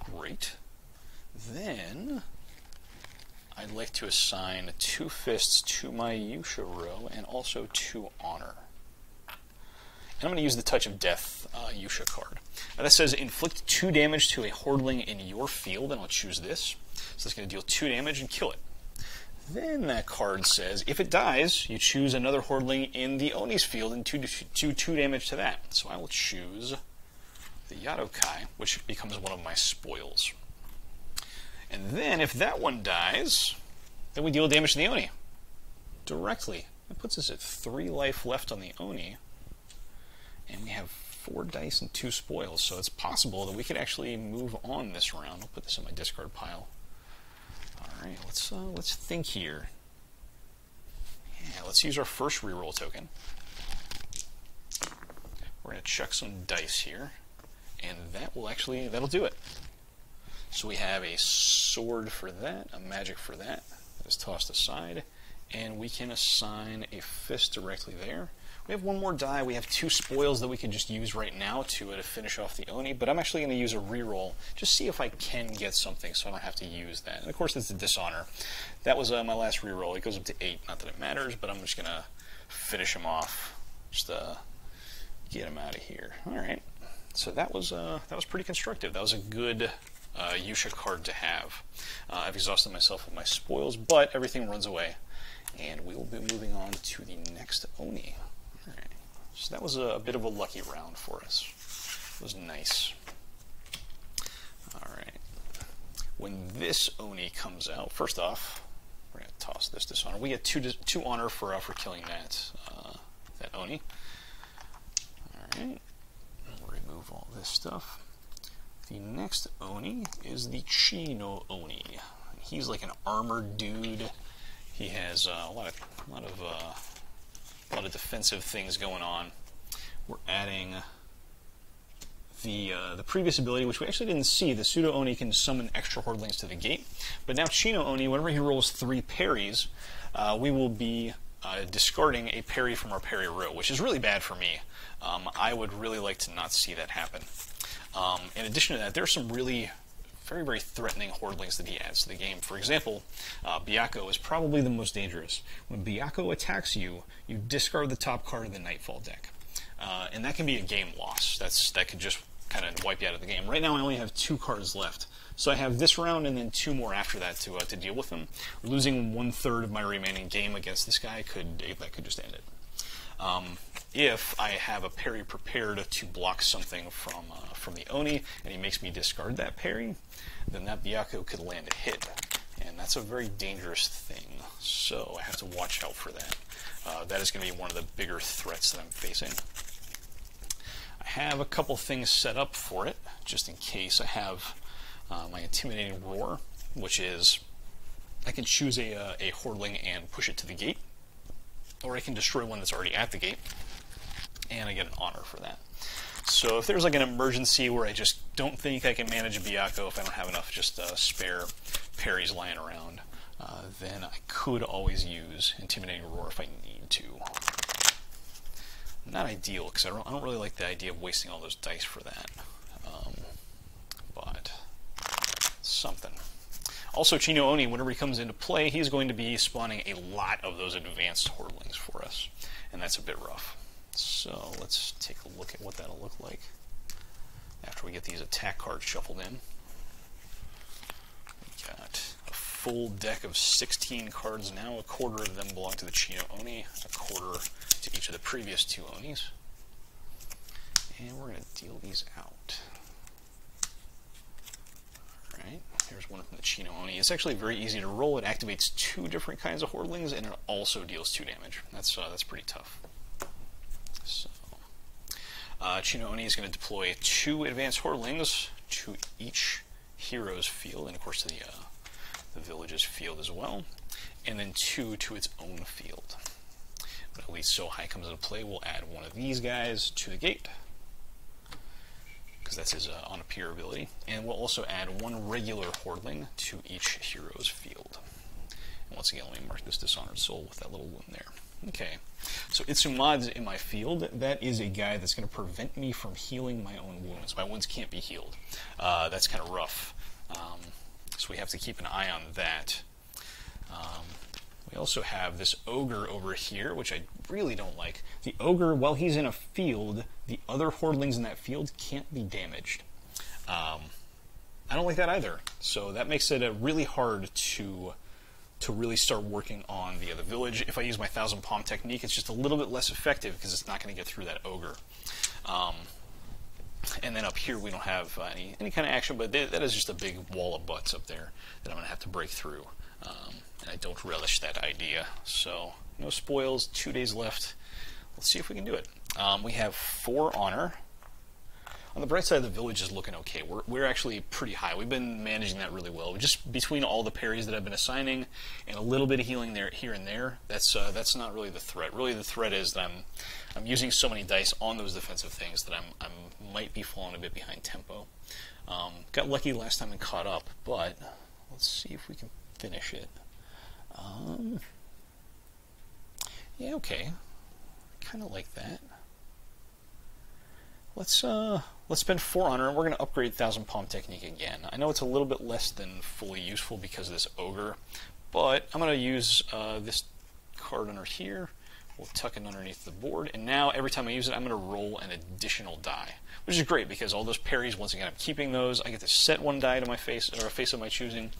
Great. Then I'd like to assign 2 fists to my Yusha row and also 2 honor. And I'm going to use the Touch of Death Yusha card. Now that says inflict 2 damage to a hoardling in your field, and I'll choose this. So it's going to deal 2 damage and kill it. Then that card says if it dies, you choose another hoardling in the Oni's field and do 2 damage to that. So I will choose the Yadokai, which becomes one of my spoils. And then if that one dies, then we deal damage to the Oni directly. That puts us at 3 life left on the Oni. And we have 4 dice and 2 spoils, so it's possible that we could actually move on this round. I'll put this in my discard pile. Alright, let's think here. Yeah, let's use our first reroll token. We're going to chuck some dice here, and that'll do it. So we have a sword for that, a magic for that. That is tossed aside, and we can assign a fist directly there. We have 1 more die. We have 2 spoils that we can just use right now to finish off the Oni, but I'm actually going to use a reroll, just see if I can get something so I don't have to use that. And of course it's a dishonor. That was my last reroll. It goes up to 8, not that it matters, but I'm just going to finish him off. Just get him out of here. Alright, so that was pretty constructive. That was a good Yusha card to have. I've exhausted myself with my spoils, but everything runs away. And we will be moving on to the next Oni. Alright, so that was a bit of a lucky round for us. It was nice. Alright, when this Oni comes out, first off, we're going to toss this dishonor. We get 2 honor for killing that Oni. Alright, we'll remove all this stuff. The next Oni is the Chi no Oni. He's like an armored dude. He has a lot of defensive things going on. We're adding the previous ability, which we actually didn't see. The Pseudo Oni can summon extra hordelings to the gate, but now Chino Oni, whenever he rolls 3 parries, we will be discarding a parry from our parry row, which is really bad for me. I would really like to not see that happen. In addition to that, there are some really very threatening hordelings that he adds to the game. For example, Byakko is probably the most dangerous. When Byakko attacks you, you discard the top card of the Nightfall deck. And that can be a game loss. That could just kind of wipe you out of the game. Right now I only have 2 cards left. So I have this round and then 2 more after that to deal with them. Losing 1/3 of my remaining game against this guy could just end it. If I have a parry prepared to block something from the Oni, and he makes me discard that parry, then that Byakko could land a hit. And that's a very dangerous thing, so I have to watch out for that. That is going to be one of the bigger threats that I'm facing. I have a couple things set up for it, just in case. I have my Intimidating Roar, which is I can choose a hordeling and push it to the gate, or I can destroy one that's already at the gate, and I get an honor for that. So if there's like an emergency where I just don't think I can manage a Byakko, if I don't have enough just spare parries lying around, then I could always use Intimidating Roar if I need to. Not ideal, because I don't really like the idea of wasting all those dice for that. But something. Also, Chino Oni, whenever he comes into play, he's going to be spawning a lot of those advanced hordelings for us, and that's a bit rough. So let's take a look at what that'll look like after we get these attack cards shuffled in. We got a full deck of 16 cards now. A quarter of them belong to the Chino Oni, a quarter to each of the previous 2 Onis. And we're going to deal these out. Alright, here's one from the Chino Oni. It's actually very easy to roll. It activates 2 different kinds of hordelings, and it also deals 2 damage. That's pretty tough. So, Chino Oni is going to deploy 2 advanced hordelings to each hero's field, and of course to the village's field as well, and then 2 to its own field. When at least So High comes into play, we'll add one of these guys to the gate, because that's his on appear ability, and we'll also add 1 regular hordeling to each hero's field. And once again, let me mark this Dishonored Soul with that little wound there. Okay, so Itsumad's in my field. That is a guy that's going to prevent me from healing my own wounds. My wounds can't be healed. That's kind of rough. So we have to keep an eye on that. We also have this ogre over here, which I really don't like. The ogre, while he's in a field, the other hordelings in that field can't be damaged. I don't like that either. So that makes it really hard to really start working on the village. If I use my Thousand Palm technique, it's just a little bit less effective because it's not going to get through that ogre. And then up here we don't have any kind of action, but that is just a big wall of butts up there that I'm going to have to break through. And I don't relish that idea. So no spoils, 2 days left. Let's see if we can do it. We have 4 honor. On the bright side, the village is looking okay. We're actually pretty high. We've been managing that really well. Just between all the parries that I've been assigning and a little bit of healing there, here and there, that's not really the threat. Really, the threat is that I'm using so many dice on those defensive things that I might be falling a bit behind tempo. Got lucky last time and caught up, but let's see if we can finish it. Yeah, okay. Kind of like that. Let's spend 4 honor, and we're going to upgrade Thousand Palm technique again. I know it's a little bit less than fully useful because of this ogre, but I'm going to use this card under here. We'll tuck it underneath the board, and now every time I use it, I'm going to roll an additional die, which is great because all those parries, once again, I'm keeping those. I get to set 1 die to my face, or a face of my choosing,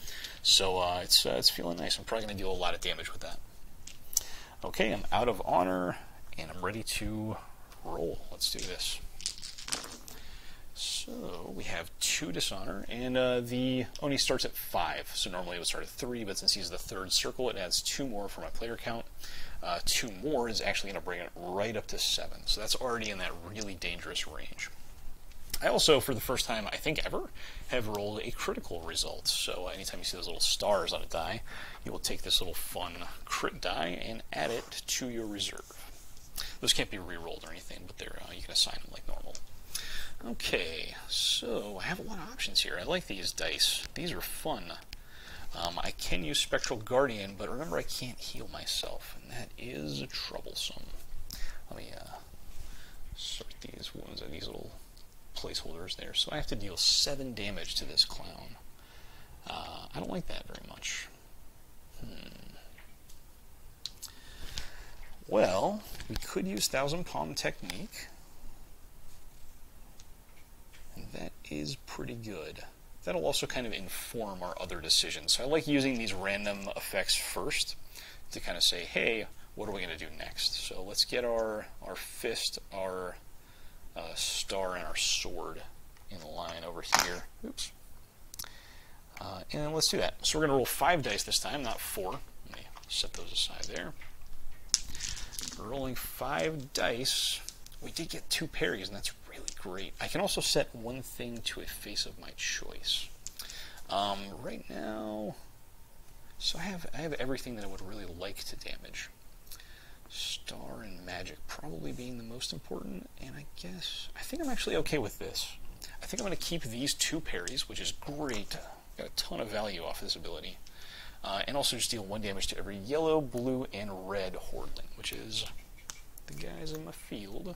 so it's feeling nice. I'm probably going to deal a lot of damage with that. Okay, I'm out of honor, and I'm ready to roll. Let's do this. So we have 2 dishonor, and the Oni starts at 5. So normally it would start at 3, but since he's the 3rd circle, it adds 2 more for my player count. 2 more is actually going to bring it right up to 7. So that's already in that really dangerous range. I also, for the first time, I think ever, have rolled a critical result. So anytime you see those little stars on a die, you will take this little fun crit die and add it to your reserve. Those can't be re-rolled or anything, but they're you can assign them like normal. Okay, so I have a lot of options here. I like these dice. These are fun. I can use Spectral Guardian, but remember I can't heal myself, and that is troublesome. Let me sort these wounds at these little placeholders there. So I have to deal 7 damage to this clown. I don't like that very much. Well, we could use Thousand Palm Technique. And that is pretty good. That'll also kind of inform our other decisions. So I like using these random effects first to kind of say, hey, what are we going to do next? So let's get our fist, our star, and our sword in line over here. Oops. And let's do that. So we're going to roll 5 dice this time, not 4. Let me set those aside there. We're rolling 5 dice. We did get 2 parries, and that's really great. I can also set one thing to a face of my choice. Right now, so I have everything that I would really like to damage. Star and magic probably being the most important, and I think I'm actually okay with this. I think I'm going to keep these 2 parries, which is great. Got a ton of value off of this ability. And also just deal 1 damage to every yellow, blue, and red hoardling, which is the guys in my field,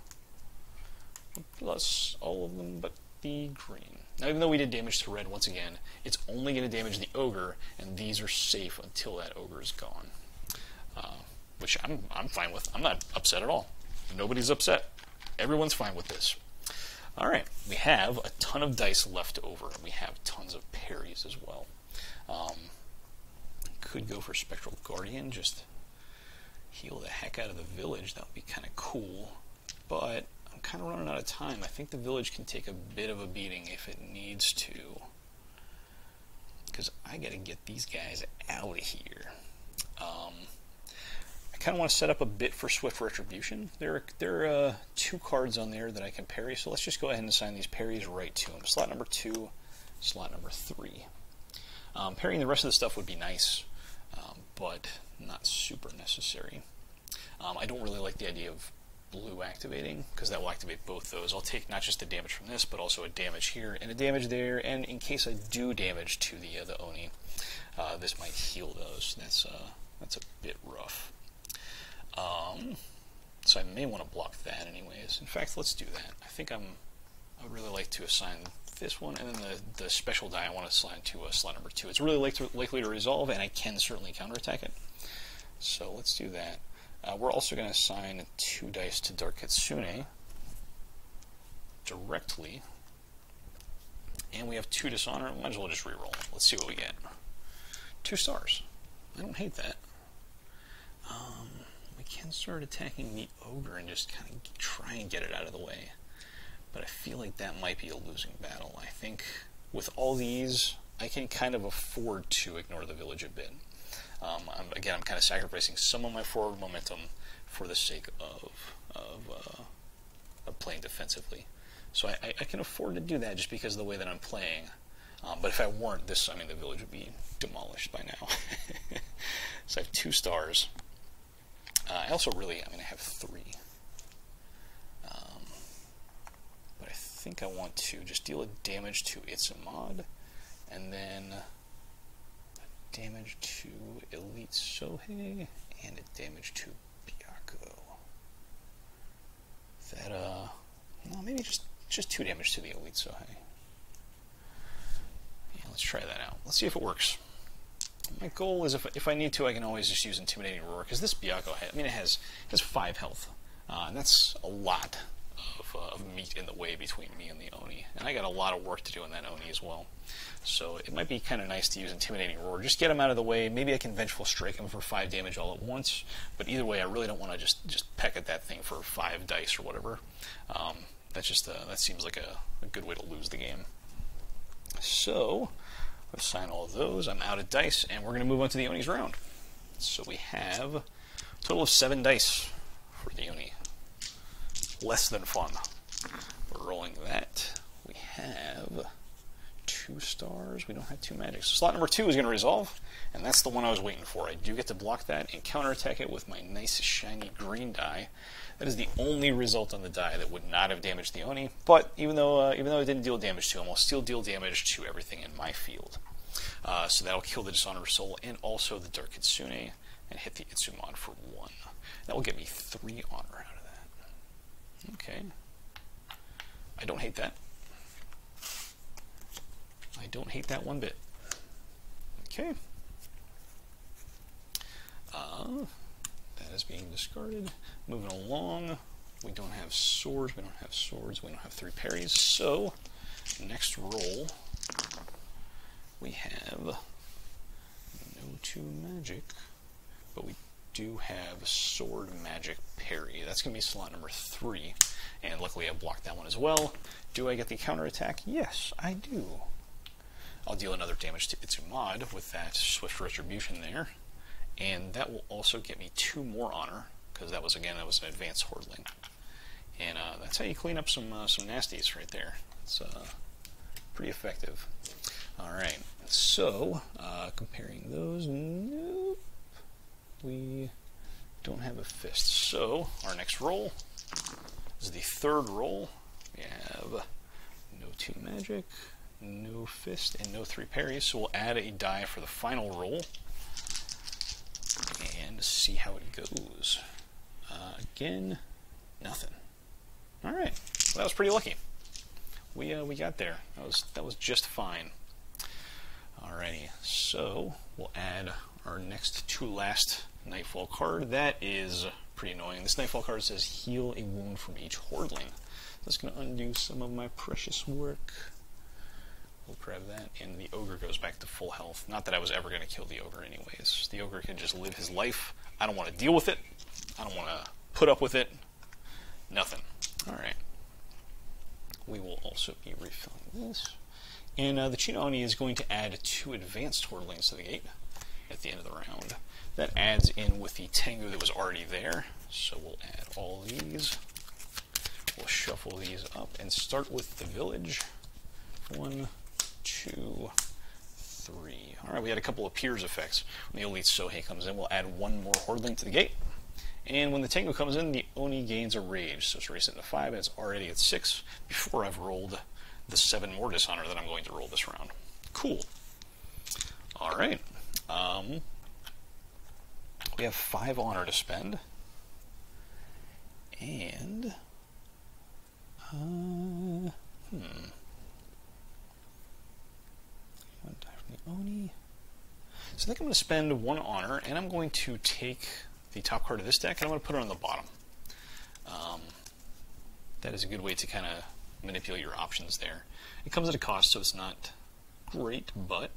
plus all of them but the green. Now, even though we did damage to red once again, it's only going to damage the ogre, and these are safe until that ogre is gone. Which I'm fine with. I'm not upset at all. Nobody's upset. Everyone's fine with this. Alright, we have a ton of dice left over. We have tons of parries as well. Could go for Spectral Guardian, just heal the heck out of the village. That would be kind of cool. But I'm kind of running out of time. I think the village can take a bit of a beating if it needs to. Because I got to get these guys out of here. I kind of want to set up a bit for Swift Retribution. There are 2 cards on there that I can parry, so let's just go ahead and assign these parries right to them. Slot number 2, slot number 3. Parrying the rest of the stuff would be nice, but not super necessary. I don't really like the idea of blue activating, because that will activate both those. I'll take not just the damage from this, but also a damage here and a damage there, and in case I do damage to the Oni, this might heal those. That's a bit rough. So I may want to block that anyways. In fact, let's do that. I think I would really like to assign this one, and then the special die I want to assign to slot number 2. It's really likely to resolve, and I can certainly counterattack it. So let's do that. We're also going to assign 2 dice to Dark Kitsune directly. And we have 2 Dishonor. Might as well just reroll. Let's see what we get. 2 stars. I don't hate that. We can start attacking the ogre and just kind of try and get it out of the way. But I feel like that might be a losing battle. I think with all these, I can kind of afford to ignore the village a bit. I'm kind of sacrificing some of my forward momentum for the sake of playing defensively. So I can afford to do that just because of the way that I'm playing. But if I weren't, the village would be demolished by now. So I have 2 stars. I also I have 3. But I think I want to just deal a damage to Itzamod, and then damage to Elite Sohei, and a damage to Byakko. That, no, maybe just 2 damage to the Elite Sohei. Yeah, let's try that out. Let's see if it works. My goal is, if I need to, I can always just use Intimidating Roar, because this Byakko, it has 5 health, and that's a lot of meat in the way between me and the Oni, and I got a lot of work to do in that Oni as well. So it might be kind of nice to use Intimidating Roar, just get him out of the way. Maybe I can Vengeful Strike him for 5 damage all at once, but either way, I really don't want to just peck at that thing for 5 dice or whatever. That seems like a good way to lose the game. So let's assign all of those. I'm out of dice, and we're going to move on to the Oni's round. So we have a total of 7 dice for the Oni. Less than fun. We're rolling that. We have 2 stars. We don't have 2 magics. So slot number 2 is going to resolve, and that's the one I was waiting for. I do get to block that and counterattack it with my nice shiny green die. That is the only result on the die that would not have damaged the Oni, but even though it didn't deal damage to him, I'll still deal damage to everything in my field. So that'll kill the Dishonored Soul and also the Dark Kitsune, and hit the Itsumon for 1. That will get me 3 honor out of that. Okay. I don't hate that. I don't hate that one bit. Okay. That is being discarded. Moving along. We don't have swords. We don't have swords. We don't have 3 parries. So, next roll, we have no 2 magic, but we do have sword magic parry. That's going to be slot number 3, and luckily I blocked that one as well. Do I get the counterattack? Yes, I do. I'll deal another damage to Itsumon with that Swift Retribution there, and that will also get me 2 more honor, because that was an advanced hoarding. And that's how you clean up some nasties right there. It's pretty effective. Alright, so comparing those, nope, we don't have a fist. So our next roll is the 3rd roll. We have no 2 magic, no fist, and no 3 parries. So we'll add a die for the final roll and see how it goes. Again, nothing. All right, well, that was pretty lucky. We got there. That was just fine. Alrighty, so we'll add our next to last Nightfall card. That is pretty annoying. This Nightfall card says heal a wound from each hoardling. That's going to undo some of my precious work. We'll grab that, and the ogre goes back to full health. Not that I was ever going to kill the ogre anyways. The ogre can just live his life. I don't want to deal with it. I don't want to put up with it. Nothing. Alright. We will also be refilling this. And the Chino Oni is going to add 2 advanced hoardlings to the gate at the end of the round. That adds in with the Tengu that was already there. So we'll add all these. We'll shuffle these up and start with the village. 1, 2, 3. Alright, we had a couple of Piers effects. When the Elite Sohei comes in, we'll add 1 more hoardling to the gate. And when the Tengu comes in, the Oni gains a rage. So it's raised it to 5, and it's already at 6 before I've rolled the 7 more dishonor that I'm going to roll this round. Cool. Alright. We have 5 honor to spend. And... One die from the Oni. So I think I'm going to spend 1 honor, and I'm going to take the top card of this deck, and I'm going to put it on the bottom. That is a good way to kind of manipulate your options there. It comes at a cost, so it's not great, but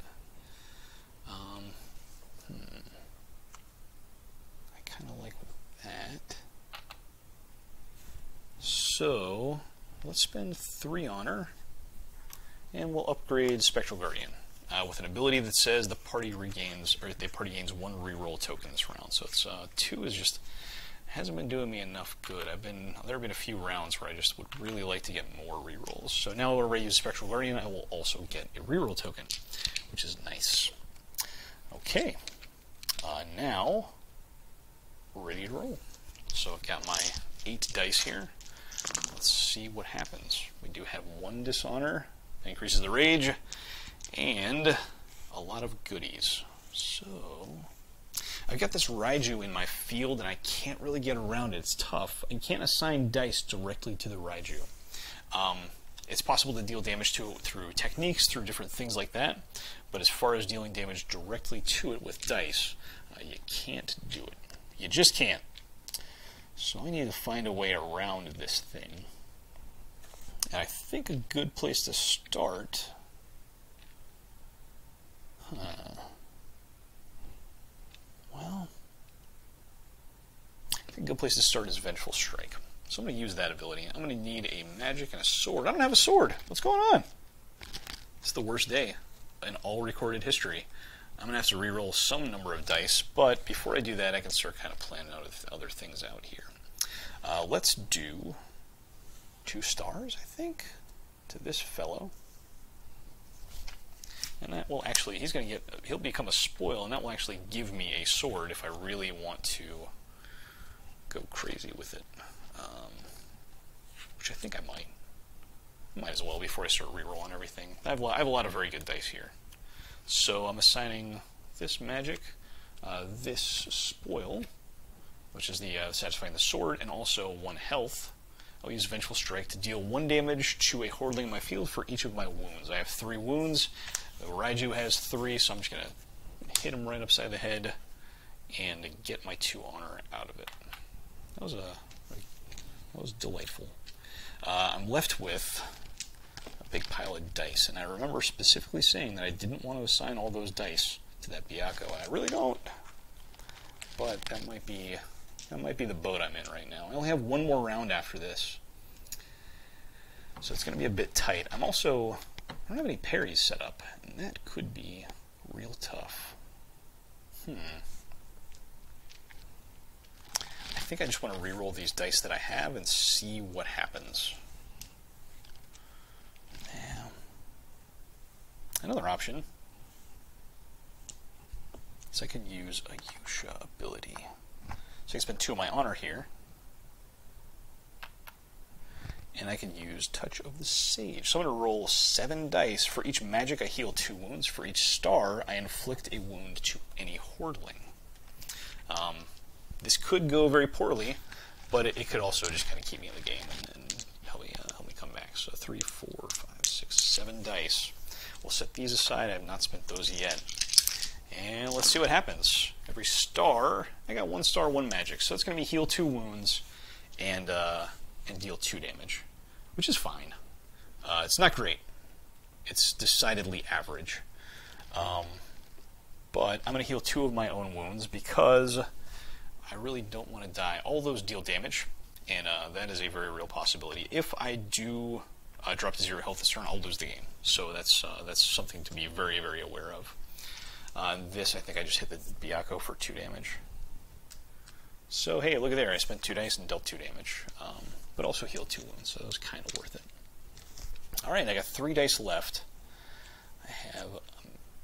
I kind of like that. So let's spend 3 honor, and we'll upgrade Spectral Guardian with an ability that says the party gains 1 reroll token this round. So it's 2 is just hasn't been doing me enough good. There have been a few rounds where I just would really like to get more rerolls. So now when I use Spectral Guardian, I will also get a reroll token, which is nice. Okay, now ready to roll. So I've got my 8 dice here. Let's see what happens. We do have 1 dishonor, that increases the rage, and a lot of goodies. So I've got this Raiju in my field, and I can't really get around it. It's tough. I can't assign dice directly to the Raiju. It's possible to deal damage to it through techniques, through different things like that, but as far as dealing damage directly to it with dice, you can't do it. You just can't. So I need to find a way around this thing. And I think a good place to start... Well, I think a good place to start is Vengeful Strike. So I'm going to use that ability. I'm going to need a magic and a sword. I don't have a sword. What's going on? It's the worst day in all recorded history. I'm going to have to reroll some number of dice, but before I do that, I can start kind of planning out other things out here. Let's do 2 stars, I think, to this fellow. And that will actually, he'll become a spoil, and that will actually give me a sword if I really want to go crazy with it. Which I think I might. Might as well before I start rerolling everything. I have a lot of very good dice here. So I'm assigning this magic, this spoil, which is the satisfying the sword, and also 1 health. I'll use Vengeful Strike to deal 1 damage to a hordeling in my field for each of my wounds. I have 3 wounds. The Raiju has 3, so I'm just going to hit him right upside the head and get my 2 honor out of it. That was delightful. I'm left with a big pile of dice, and I remember specifically saying that I didn't want to assign all those dice to that Byakko, and I really don't. But that might be the boat I'm in right now. I only have 1 more round after this, so it's going to be a bit tight. I don't have any parries set up, and that could be real tough. I think I just want to reroll these dice that I have and see what happens. Now, another option is I can use a Yusha ability. So I can spend 2 of my honor here, and I can use Touch of the Sage. So I'm going to roll 7 dice. For each magic, I heal 2 wounds. For each star, I inflict a wound to any hordeling. This could go very poorly, but it could also just kind of keep me in the game and help me come back. So 3, 4, 5, 6, 7 dice. We'll set these aside. I have not spent those yet. And let's see what happens. Every star, I got 1 star, 1 magic. So it's going to be heal 2 wounds and deal 2 damage, which is fine. It's not great. It's decidedly average. But I'm going to heal 2 of my own wounds because I really don't want to die. All those deal damage, and that is a very real possibility. If I do drop to 0 health this turn, I'll lose the game. So that's something to be very, very aware of. This, I think I just hit the Byakko for 2 damage. So hey, look at there. I spent 2 dice and dealt 2 damage, but also healed 2 wounds, so that was kind of worth it. Alright, I got 3 dice left. I have a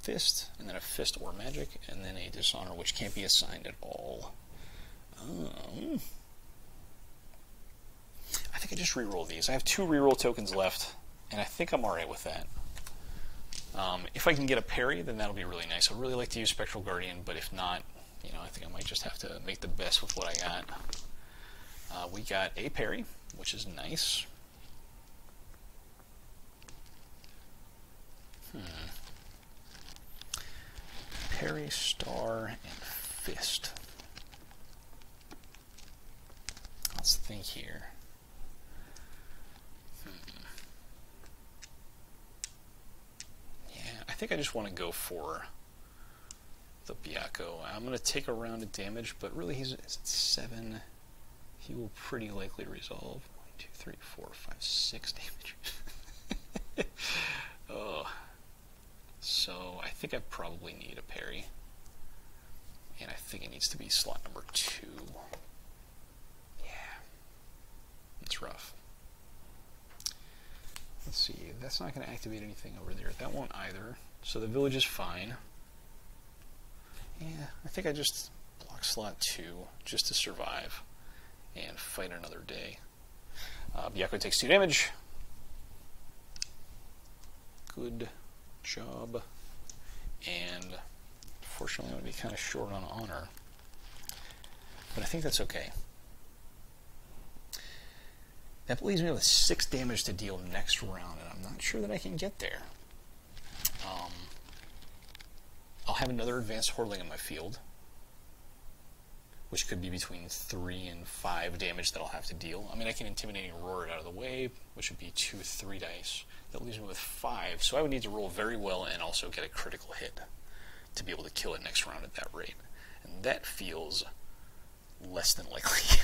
fist, and then a fist or magic, and then a dishonor, which can't be assigned at all. I think I just reroll these. I have 2 reroll tokens left, and I think I'm alright with that. If I can get a parry, then that'll be really nice. I'd really like to use Spectral Guardian, but if not, I think I might just have to make the best with what I got. We got a parry, which is nice. Parry, star, and fist. Let's think here. Yeah, I think I just want to go for the Byakko. I'm going to take a round of damage, but really he's at 7. He will pretty likely resolve. 1, 2, 3, 4, 5, 6 damage. Oh. So I think I probably need a parry. And I think it needs to be slot number 2. Yeah. It's rough. Let's see. That's not going to activate anything over there. That won't either. So the village is fine. Yeah, I think I just block slot 2 just to survive and fight another day. Byakko takes 2 damage. Good job. And fortunately I'm going to be kind of short on honor. But I think that's okay. That leaves me with 6 damage to deal next round, and I'm not sure that I can get there. I'll have another advanced hordeling in my field, which could be between 3 and 5 damage that I'll have to deal. I mean, I can Intimidating Roar it out of the way, which would be 2 3 dice. That leaves me with 5, so I would need to roll very well and also get a critical hit to be able to kill it next round at that rate. And that feels less than likely.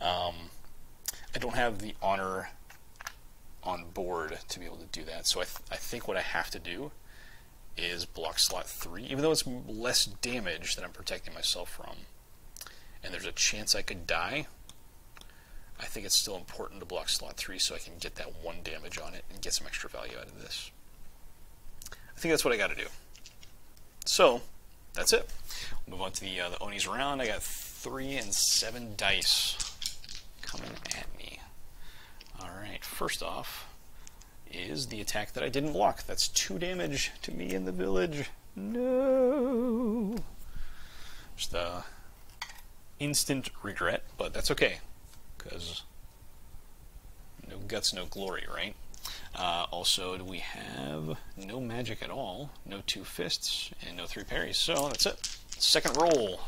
I don't have the honor on board to be able to do that, so I think what I have to do is block slot 3, even though it's less damage that I'm protecting myself from, and there's a chance I could die. I think it's still important to block slot 3 so I can get that 1 damage on it and get some extra value out of this. I think that's what I got to do. So, that's it. We'll move on to the Oni's round. I got 3 and 7 dice coming at me. Alright, first off is the attack that I didn't block. That's 2 damage to me in the village. No! Just instant regret, but that's okay, because no guts, no glory, right? Also, do we have no magic at all, no 2 fists, and no 3 parries, so that's it. Second roll.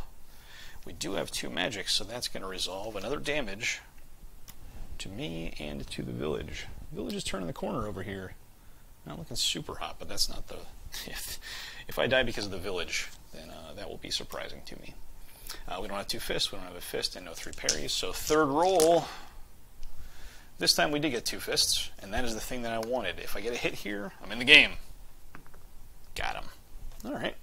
We do have 2 magic, so that's going to resolve another damage to me and to the village. The village is turning the corner over here. Not looking super hot, but that's not the... If I die because of the village, then that will be surprising to me. We don't have 2 fists, we don't have a fist, and no 3 parries, so third roll. This time we did get 2 fists, and that is the thing that I wanted. If I get a hit here, I'm in the game. Got him. Alright.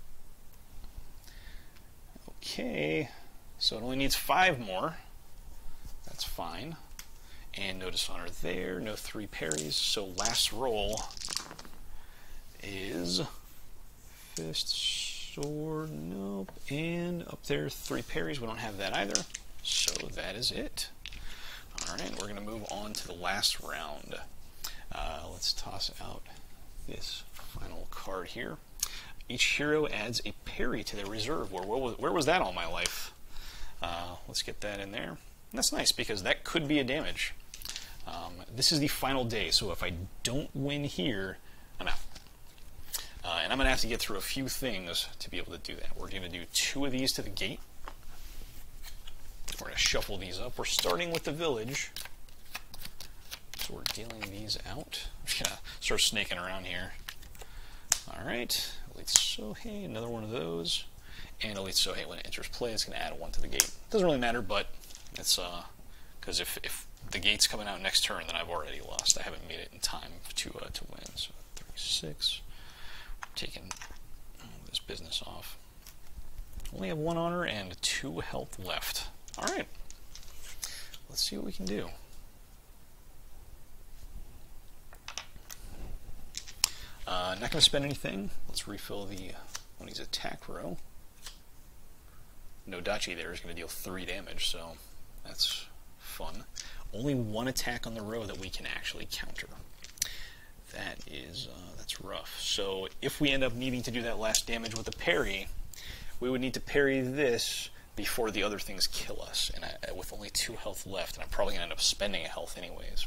Okay, so it only needs 5 more. That's fine. And no dishonor there, no 3 parries, so last roll is fist, sword, nope, and up there 3 parries. We don't have that either, so that is it. Alright, we're going to move on to the last round. Let's toss out this final card here. Each hero adds a parry to their reserve. Where was that all my life? Let's get that in there. And that's nice, because that could be a damage. This is the final day, so if I don't win here, I'm out. And I'm going to have to get through a few things to be able to do that. We're going to do 2 of these to the gate. We're going to shuffle these up. We're starting with the village. So we're dealing these out. I'm just going to start snaking around here. Alright. Elite Sohei, another one of those. And Elite Sohei, when it enters play, it's going to add 1 to the gate. Doesn't really matter, but it's because if the gate's coming out next turn, then I've already lost. I haven't made it in time to win. So 36. Taking this business off. Only have 1 honor and 2 health left. Alright. Let's see what we can do. Not going to spend anything. Let's refill the Oni's attack row. No Dachi there is going to deal 3 damage, so that's fun. Only 1 attack on the row that we can actually counter. That is, that's rough. So if we end up needing to do that last damage with a parry, we would need to parry this before the other things kill us, and with only 2 health left, and I'm probably going to end up spending a health anyways.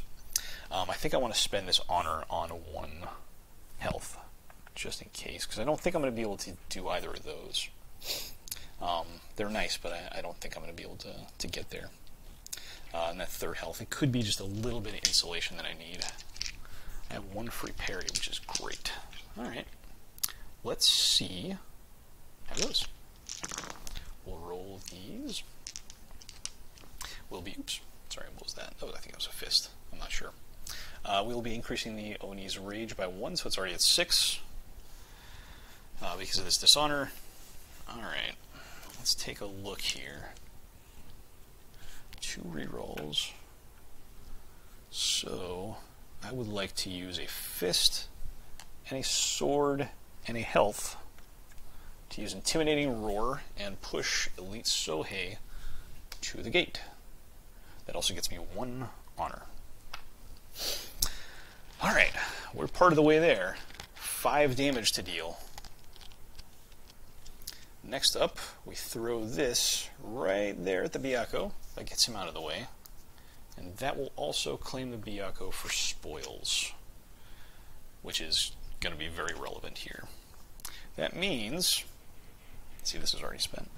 I think I want to spend this honor on 1 health, just in case, because I don't think I'm going to be able to do either of those. They're nice, but I don't think I'm going to be able to get there. And that 3rd health, it could be just a little bit of insulation that I need. I have 1 free parry, which is great. Alright, let's see how it goes. We'll roll these. We'll be, oops, sorry, what was that? Oh, I think it was a fist. I'm not sure. We'll be increasing the Oni's rage by 1, so it's already at 6 because of this dishonor. Alright, let's take a look here. 2 rerolls. So I would like to use a fist and a sword and a health to use Intimidating Roar and push Elite Sohei to the gate. That also gets me 1 honor. Alright, we're part of the way there. 5 damage to deal. Next up, we throw this right there at the Byakko. That gets him out of the way. And that will also claim the Byakko for spoils, which is going to be very relevant here. That means, see, this is already spent.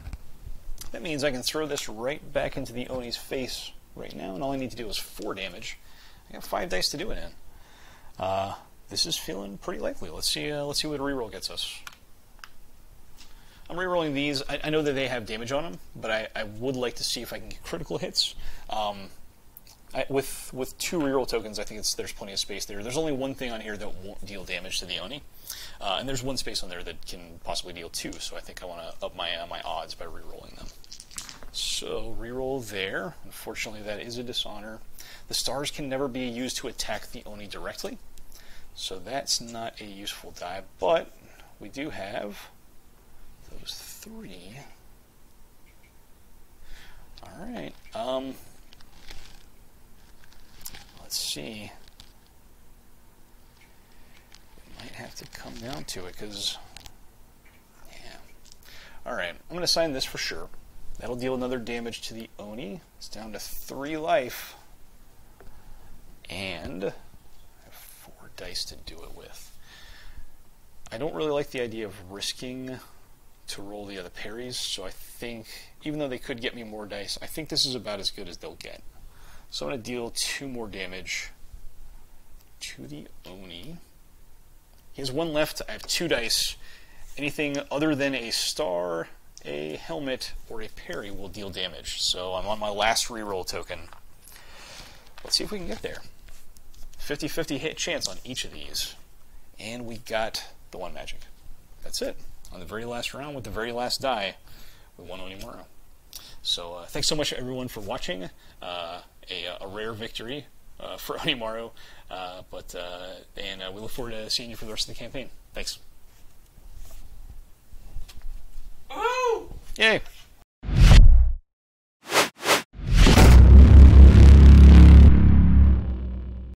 That means I can throw this right back into the Oni's face right now, and all I need to do is 4 damage. I got 5 dice to do it in. This is feeling pretty likely. Let's see what a reroll gets us. I'm rerolling these. I know that they have damage on them, but I would like to see if I can get critical hits. With 2 reroll tokens, I think there's plenty of space there. There's only 1 thing on here that won't deal damage to the Oni, and there's 1 space on there that can possibly deal 2. So I think I want to up my odds by rerolling them. So reroll there. Unfortunately, that is a dishonor. The stars can never be used to attack the Oni directly, so that's not a useful die, but we do have those 3. Alright, let's see. We might have to come down to it, because, yeah. Alright, I'm going to assign this for sure. That'll deal another damage to the Oni. It's down to 3 life. And I have 4 dice to do it with. I don't really like the idea of risking to roll the other parries, so I think, even though they could get me more dice, I think this is about as good as they'll get. So I'm going to deal 2 more damage to the Oni. He has 1 left. I have 2 dice. Anything other than a star, a helmet, or a parry will deal damage. So I'm on my last reroll token. Let's see if we can get there. 50-50 hit chance on each of these. And we got the 1 magic. That's it. On the very last round with the very last die, we won Onimaru. So thanks so much everyone for watching. A rare victory for Onimaru, and we look forward to seeing you for the rest of the campaign. Thanks. Woo! Yay!